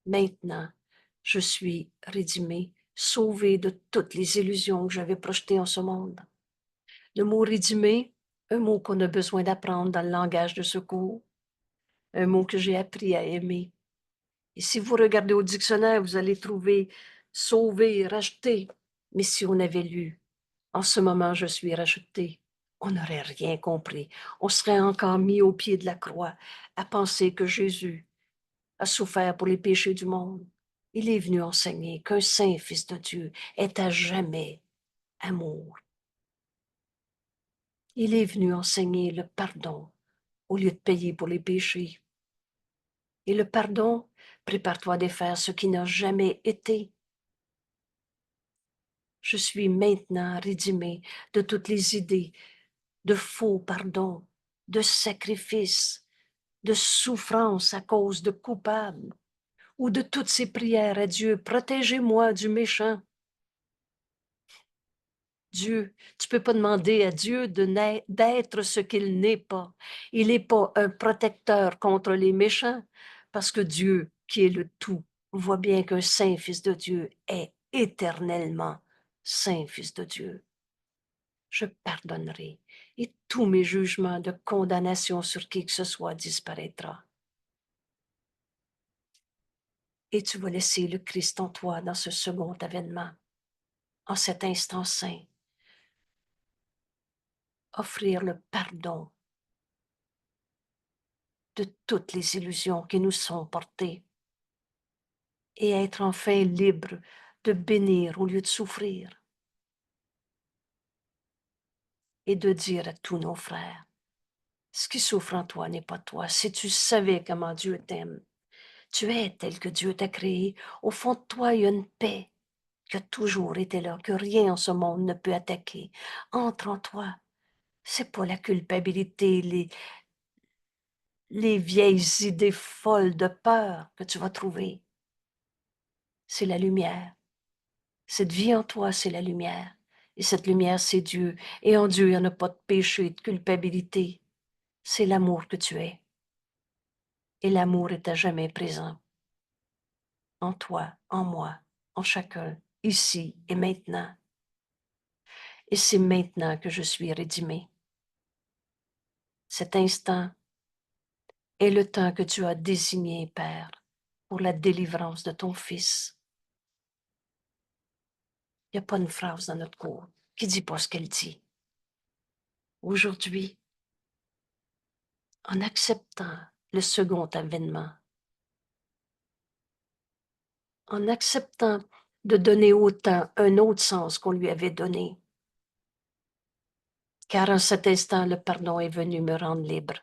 maintenant, je suis rédimée, sauvée de toutes les illusions que j'avais projetées en ce monde. Le mot rédimé, un mot qu'on a besoin d'apprendre dans le langage de secours, un mot que j'ai appris à aimer. Et si vous regardez au dictionnaire, vous allez trouver sauver, racheter. Mais si on avait lu, en ce moment je suis racheté, on n'aurait rien compris. On serait encore mis au pied de la croix à penser que Jésus a souffert pour les péchés du monde. Il est venu enseigner qu'un saint Fils de Dieu est à jamais amour. Il est venu enseigner le pardon au lieu de payer pour les péchés. Et le pardon, prépare-toi à défaire ce qui n'a jamais été. Je suis maintenant rédimé de toutes les idées de faux pardon, de sacrifice, de souffrance à cause de coupables, ou de toutes ces prières à Dieu, protégez-moi du méchant. Dieu, tu peux pas demander à Dieu d'être ce qu'il n'est pas. Il n'est pas un protecteur contre les méchants, parce que Dieu, qui est le tout, voit bien qu'un saint Fils de Dieu est éternellement saint Fils de Dieu. Je pardonnerai et tous mes jugements de condamnation sur qui que ce soit disparaîtra. Et tu vas laisser le Christ en toi dans ce second avènement, en cet instant saint, offrir le pardon de toutes les illusions qui nous sont portées et être enfin libre de bénir au lieu de souffrir et de dire à tous nos frères, ce qui souffre en toi n'est pas toi. Si tu savais comment Dieu t'aime, tu es tel que Dieu t'a créé. Au fond de toi, il y a une paix qui a toujours été là, que rien en ce monde ne peut attaquer. Entre en toi. C'est pas la culpabilité, les vieilles idées folles de peur que tu vas trouver. C'est la lumière. Cette vie en toi, c'est la lumière. Et cette lumière, c'est Dieu. Et en Dieu, il n'y en a pas de péché, de culpabilité. C'est l'amour que tu es. Et l'amour est à jamais présent. En toi, en moi, en chacun, ici et maintenant. Et c'est maintenant que je suis rédimé. Cet instant est le temps que tu as désigné, Père, pour la délivrance de ton Fils. Il n'y a pas une phrase dans notre cours qui ne dit pas ce qu'elle dit. Aujourd'hui, en acceptant le second avènement, en acceptant de donner au temps un autre sens qu'on lui avait donné, car en cet instant, le pardon est venu me rendre libre.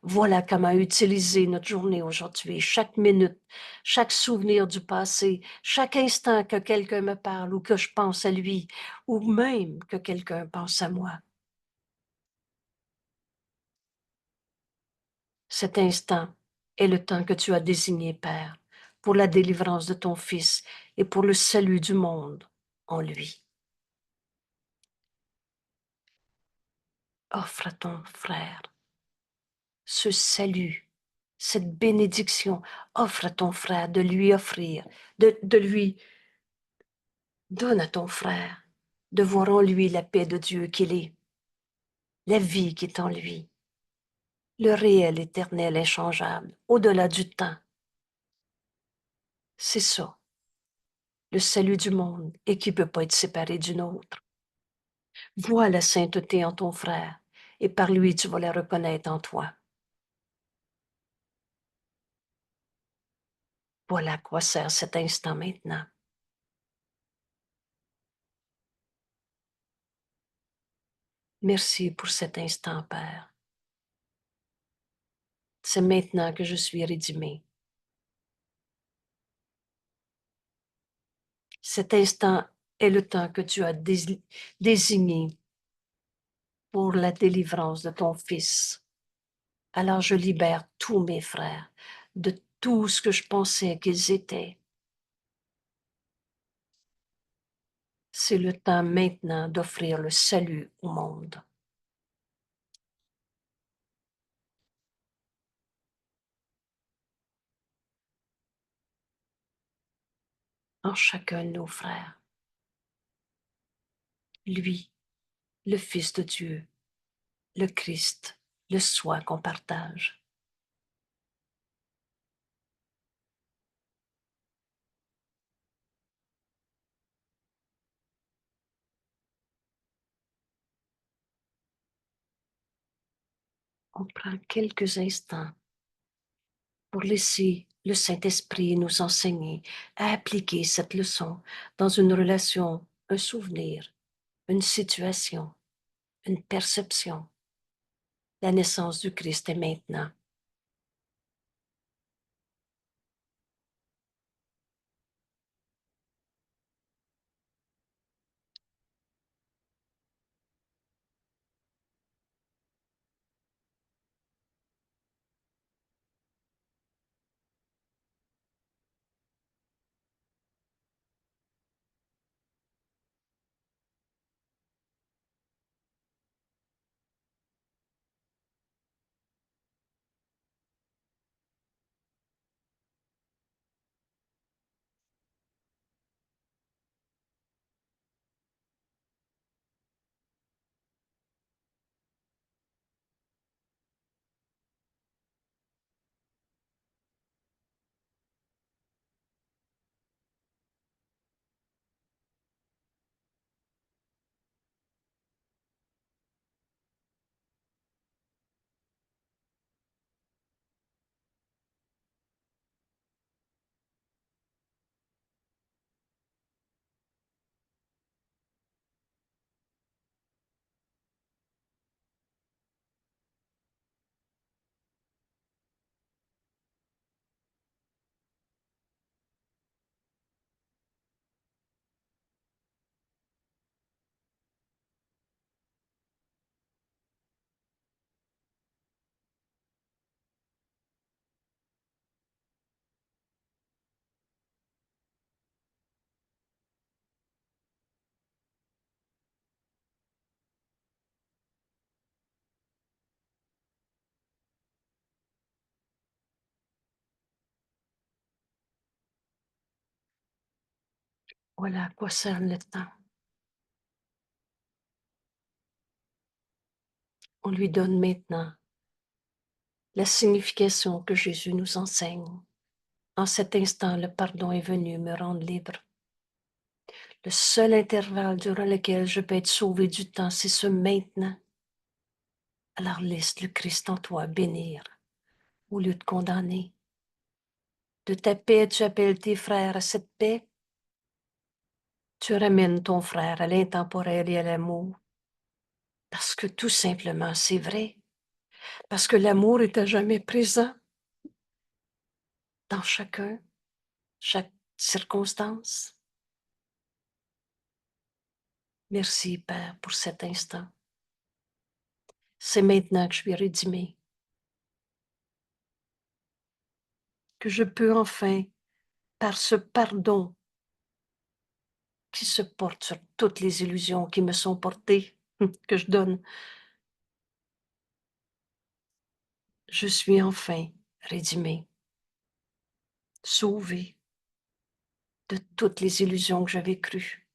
Voilà comment utiliser notre journée aujourd'hui, chaque minute, chaque souvenir du passé, chaque instant que quelqu'un me parle ou que je pense à lui, ou même que quelqu'un pense à moi. Cet instant est le temps que tu as désigné, Père, pour la délivrance de ton Fils et pour le salut du monde en lui. Offre à ton frère ce salut, cette bénédiction. Offre à ton frère de lui offrir, de lui donne à ton frère de voir en lui la paix de Dieu qu'il est, la vie qui est en lui, le réel éternel inchangeable, au-delà du temps. C'est ça, le salut du monde et qui ne peut pas être séparé du nôtre. Vois la sainteté en ton frère et par lui tu vas la reconnaître en toi. Voilà à quoi sert cet instant maintenant. Merci pour cet instant, Père. C'est maintenant que je suis rédimé. Cet instant est le temps que tu as désigné pour la délivrance de ton Fils. Alors je libère tous mes frères de tout ce que je pensais qu'ils étaient. C'est le temps maintenant d'offrir le salut au monde. en chacun de nos frères. Lui, le Fils de Dieu, le Christ, le soi qu'on partage. On prend quelques instants pour laisser le Saint-Esprit nous enseigner à appliquer cette leçon dans une relation, un souvenir, une situation, une perception. La naissance du Christ est maintenant. Voilà à quoi sert le temps. On lui donne maintenant la signification que Jésus nous enseigne. En cet instant, le pardon est venu me rendre libre. Le seul intervalle durant lequel je peux être sauvé du temps, c'est ce maintenant. Alors laisse le Christ en toi bénir au lieu de condamner. De ta paix, tu appelles tes frères à cette paix. Tu ramènes ton frère à l'intemporel et à l'amour. Parce que tout simplement, c'est vrai. Parce que l'amour est à jamais présent dans chacun, chaque circonstance. Merci, Père, pour cet instant. C'est maintenant que je suis rédimé, que je peux enfin, par ce pardon qui se porte sur toutes les illusions qui me sont portées, que je donne, je suis enfin rédimé, sauvé de toutes les illusions que j'avais crues.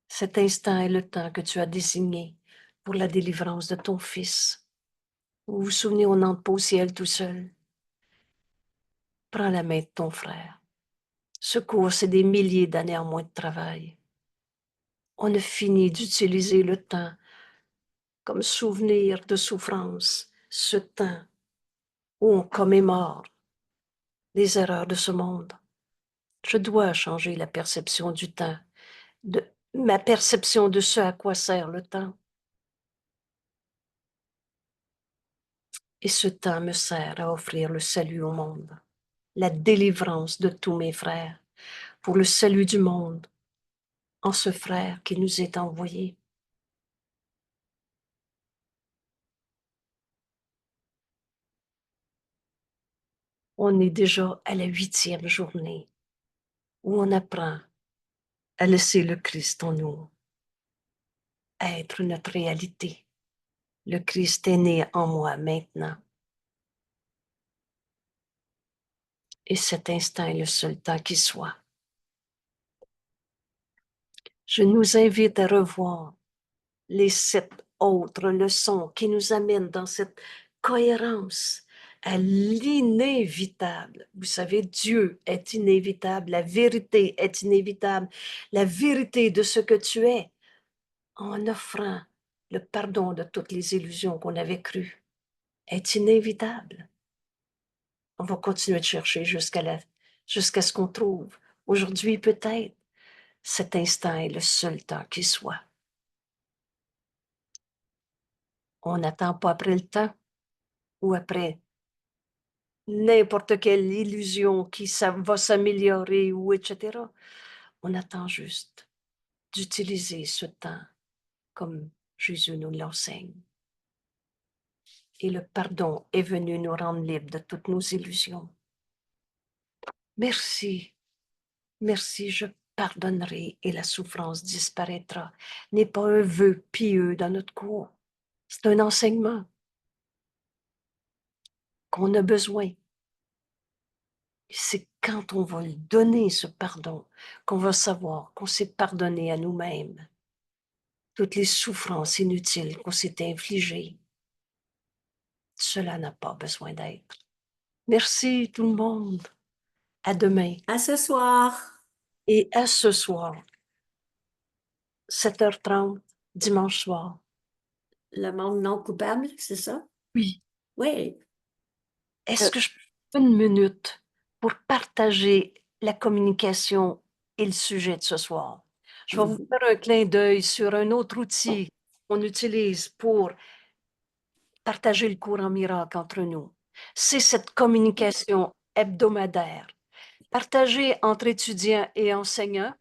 Cet instant est le temps que tu as désigné pour la délivrance de ton Fils. Vous vous souvenez, on n'entre pas au ciel tout seul. Prends la main de ton frère. Ce cours, c'est des milliers d'années en moins de travail. On a fini d'utiliser le temps comme souvenir de souffrance, ce temps où on commémore les erreurs de ce monde. Je dois changer la perception du temps, de ma perception de ce à quoi sert le temps. Et ce temps me sert à offrir le salut au monde, la délivrance de tous mes frères, pour le salut du monde, en ce frère qui nous est envoyé. On est déjà à la 8e journée où on apprend à laisser le Christ en nous, à être notre réalité. Le Christ est né en moi maintenant. Et cet instant est le seul temps qui soit. Je nous invite à revoir les 7 autres leçons qui nous amènent dans cette cohérence à l'inévitable. Vous savez, Dieu est inévitable, la vérité est inévitable, la vérité de ce que tu es, en offrant le pardon de toutes les illusions qu'on avait crues, est inévitable. On va continuer de chercher jusqu'à ce qu'on trouve. Aujourd'hui, peut-être, cet instant est le seul temps qui soit. On n'attend pas après le temps ou après n'importe quelle illusion qui va s'améliorer ou etc. On attend juste d'utiliser ce temps comme Jésus nous l'enseigne. Et le pardon est venu nous rendre libres de toutes nos illusions. Merci, merci, je pardonnerai et la souffrance disparaîtra. N'est pas un vœu pieux dans notre cours. C'est un enseignement qu'on a besoin. C'est quand on va donner ce pardon qu'on va savoir qu'on s'est pardonné à nous-mêmes toutes les souffrances inutiles qu'on s'est infligées. Cela n'a pas besoin d'être. Merci tout le monde. À demain. À ce soir. Et à ce soir, 7h30, dimanche soir. Le monde non coupable, c'est ça? Oui. Oui. Est-ce que je peux une minute pour partager la communication et le sujet de ce soir? Je vais vous faire un clin d'œil sur un autre outil qu'on utilise pour partager le cours en miracle entre nous. C'est cette communication hebdomadaire, partagée entre étudiants et enseignants.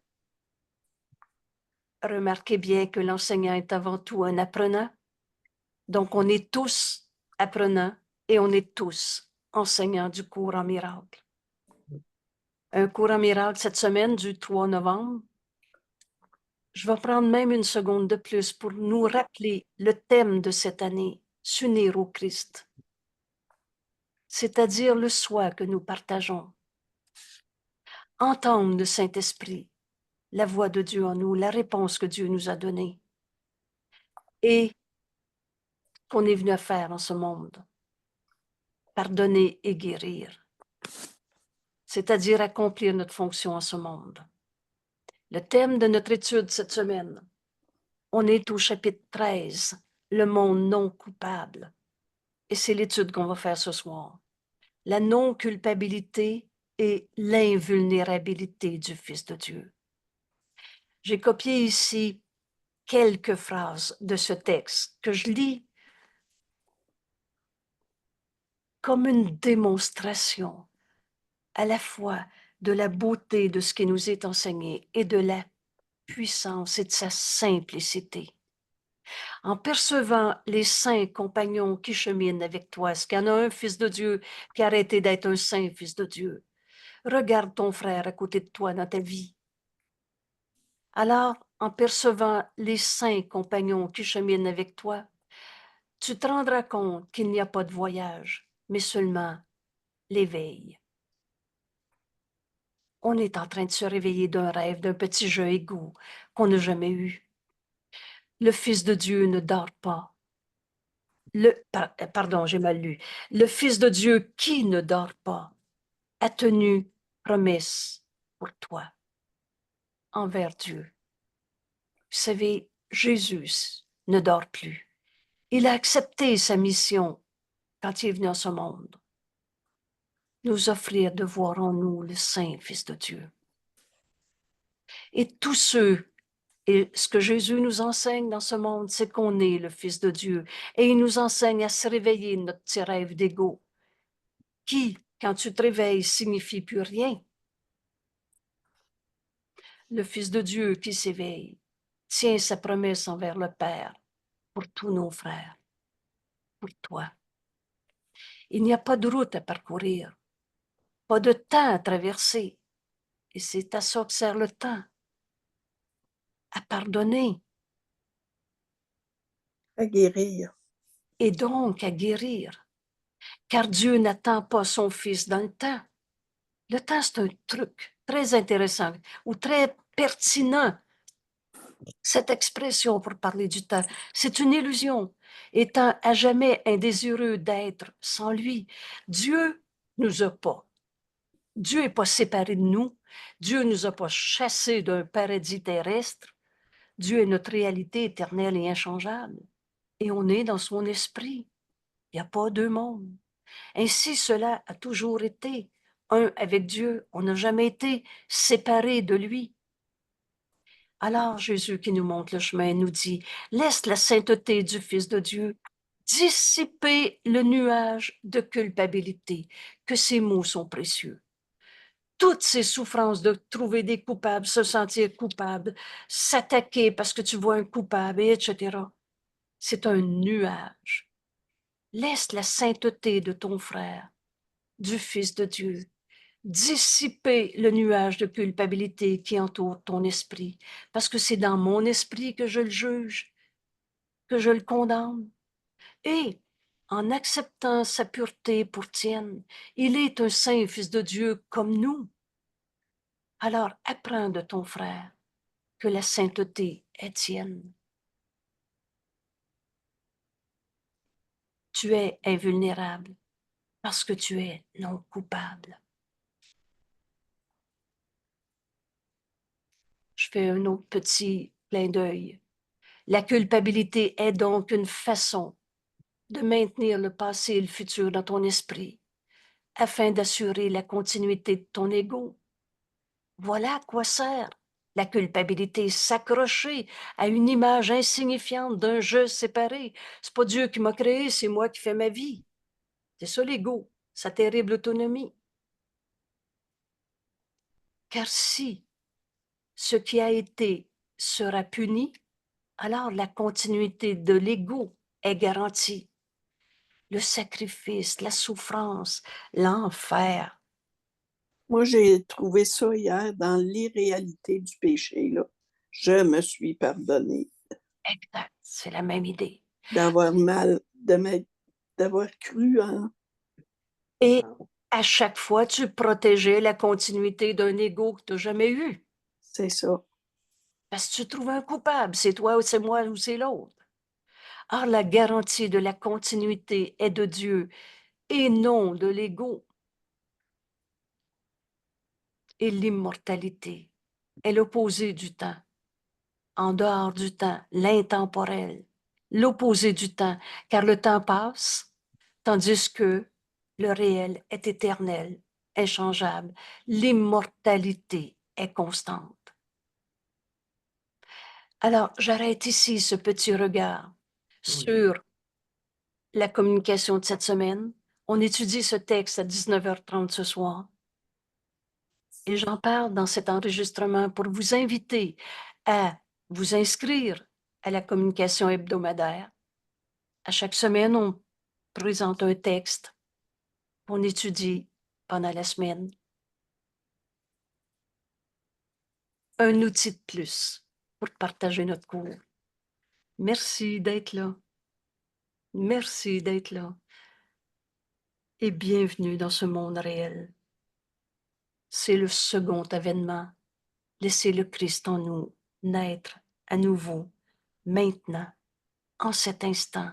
Remarquez bien que l'enseignant est avant tout un apprenant. Donc, on est tous apprenants et on est tous enseignants du cours en miracle. Un cours en miracle cette semaine du 3 novembre. Je vais prendre même une seconde de plus pour nous rappeler le thème de cette année, s'unir au Christ, c'est-à-dire le soi que nous partageons. Entendre le Saint-Esprit, la voix de Dieu en nous, la réponse que Dieu nous a donnée et qu'on est venu à faire en ce monde, pardonner et guérir, c'est-à-dire accomplir notre fonction en ce monde. Le thème de notre étude cette semaine, on est au chapitre 13, le monde non coupable. Et c'est l'étude qu'on va faire ce soir. La non-culpabilité et l'invulnérabilité du Fils de Dieu. J'ai copié ici quelques phrases de ce texte que je lis comme une démonstration à la fois de la beauté de ce qui nous est enseigné et de la puissance et de sa simplicité. En percevant les saints compagnons qui cheminent avec toi, est-ce qu'il y en a un fils de Dieu qui a arrêté d'être un saint fils de Dieu? Regarde ton frère à côté de toi dans ta vie. Alors, en percevant les saints compagnons qui cheminent avec toi, tu te rendras compte qu'il n'y a pas de voyage, mais seulement l'éveil. On est en train de se réveiller d'un rêve, d'un petit jeu égaux qu'on n'a jamais eu. Le Fils de Dieu ne dort pas. Pardon, j'ai mal lu. Le Fils de Dieu qui ne dort pas a tenu promesse pour toi envers Dieu. Vous savez, Jésus ne dort plus. Il a accepté sa mission quand il est venu en ce monde, nous offrir de voir en nous le Saint Fils de Dieu. Et tous ceux, et ce que Jésus nous enseigne dans ce monde, c'est qu'on est le Fils de Dieu. Et il nous enseigne à se réveiller de notre petit rêve d'ego, qui, quand tu te réveilles, signifie plus rien. Le Fils de Dieu qui s'éveille tient sa promesse envers le Père pour tous nos frères, pour toi. Il n'y a pas de route à parcourir, pas de temps à traverser. Et c'est à ça que sert le temps, à pardonner. À guérir. Et donc à guérir. Car Dieu n'attend pas son Fils dans le temps. Le temps, c'est un truc très intéressant ou très pertinent Cette expression pour parler du temps, c'est une illusion, étant à jamais indésireux d'être sans lui. Dieu nous a pas. Dieu n'est pas séparé de nous. Dieu nous a pas chassés d'un paradis terrestre. Dieu est notre réalité éternelle et inchangeable. Et on est dans son esprit. Il n'y a pas deux mondes. Ainsi, cela a toujours été. Un avec Dieu, on n'a jamais été séparés de lui. Alors Jésus qui nous montre le chemin nous dit, laisse la sainteté du Fils de Dieu dissiper le nuage de culpabilité, que ces mots sont précieux. Toutes ces souffrances de trouver des coupables, se sentir coupable, s'attaquer parce que tu vois un coupable, etc. C'est un nuage. Laisse la sainteté de ton frère, du Fils de Dieu, dissiper le nuage de culpabilité qui entoure ton esprit, parce que c'est dans mon esprit que je le juge, que je le condamne. Et en acceptant sa pureté pour tienne, il est un saint Fils de Dieu comme nous. Alors apprends de ton frère que la sainteté est tienne. Tu es invulnérable parce que tu es non coupable. Je fais un autre petit clin d'œil. La culpabilité est donc une façon de maintenir le passé et le futur dans ton esprit afin d'assurer la continuité de ton ego. Voilà à quoi sert la culpabilité, s'accrocher à une image insignifiante d'un je séparé. C'est pas Dieu qui m'a créé, c'est moi qui fais ma vie. C'est ça l'ego, sa terrible autonomie. Car si ce qui a été sera puni, alors la continuité de l'ego est garantie. Le sacrifice, la souffrance, l'enfer. Moi, j'ai trouvé ça hier dans l'irréalité du péché, là. Je me suis pardonné Exact, c'est la même idée. d'avoir d'avoir cru en... Et à chaque fois, tu protégeais la continuité d'un ego que tu n'as jamais eu. C'est ça. Parce que tu trouves un coupable, c'est toi ou c'est moi ou c'est l'autre. Or, la garantie de la continuité est de Dieu et non de l'ego. Et l'immortalité est l'opposé du temps. En dehors du temps, l'intemporel, l'opposé du temps, car le temps passe, tandis que le réel est éternel, inchangeable. L'immortalité est constante. Alors, j'arrête ici ce petit regard sur la communication de cette semaine. On étudie ce texte à 19h30 ce soir. Et j'en parle dans cet enregistrement pour vous inviter à vous inscrire à la communication hebdomadaire. À chaque semaine, on présente un texte qu'on étudie pendant la semaine. Un outil de plus pour partager notre cours. Merci d'être là. Merci d'être là. Et bienvenue dans ce monde réel. C'est le second avènement. Laissez le Christ en nous naître à nouveau, maintenant, en cet instant.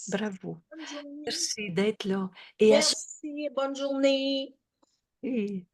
Bravo. Bonne journée. Merci d'être là. Et à Merci, bonne journée. et